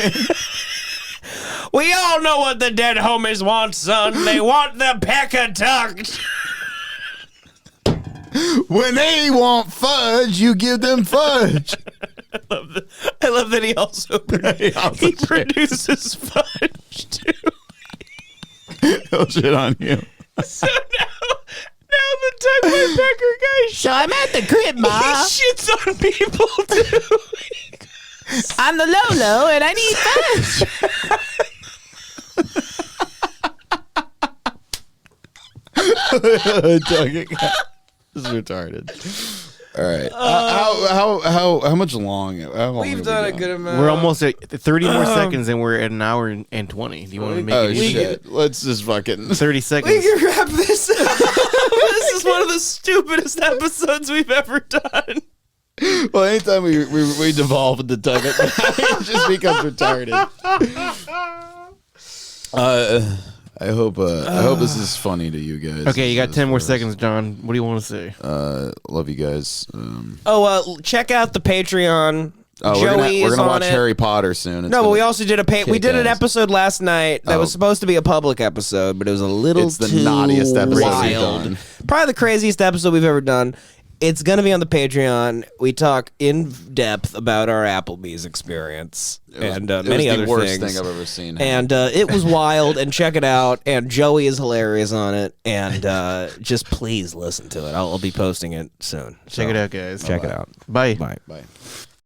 We all know what the dead homies want, son. They want the pecker tucked. When they want fudge, you give them fudge. I love that he also he produces fudge too. He'll shit on you. So now the Tug My Pecker guy. So I'm at the crib, Ma. He shits on people too. I'm the Lolo, and I need fudge. Tug It. This is retarded. All right. How much long? How long We've have done we a gone? good amount. We're almost at 30 more seconds, and we're at an hour and 20. Do you want to make it easy? Shit. Let's just fucking 30 We seconds. can wrap this up. This is one of the stupidest episodes we've ever done. Well, anytime we devolve into Tug It, it just becomes retarded. I hope this is funny to you guys. Okay, you got 10 more seconds, John. What do you want to say? Love you guys. Check out the Patreon. Joey we're is gonna on watch it. Harry Potter soon. It's No, but gonna we also did we did an kick ass. episode last night that was supposed to be a public episode, but it was a little It's the too naughtiest episode we've wild. done. Probably the craziest episode we've ever done. It's gonna be on the Patreon. We talk in depth about our Applebee's experience and many other the worst things. thing I've ever seen. And it was wild. And check it out. And Joey is hilarious on it. And just please listen to it. I'll be posting it soon. Check it out, guys. Check it out. Bye. Bye. Bye.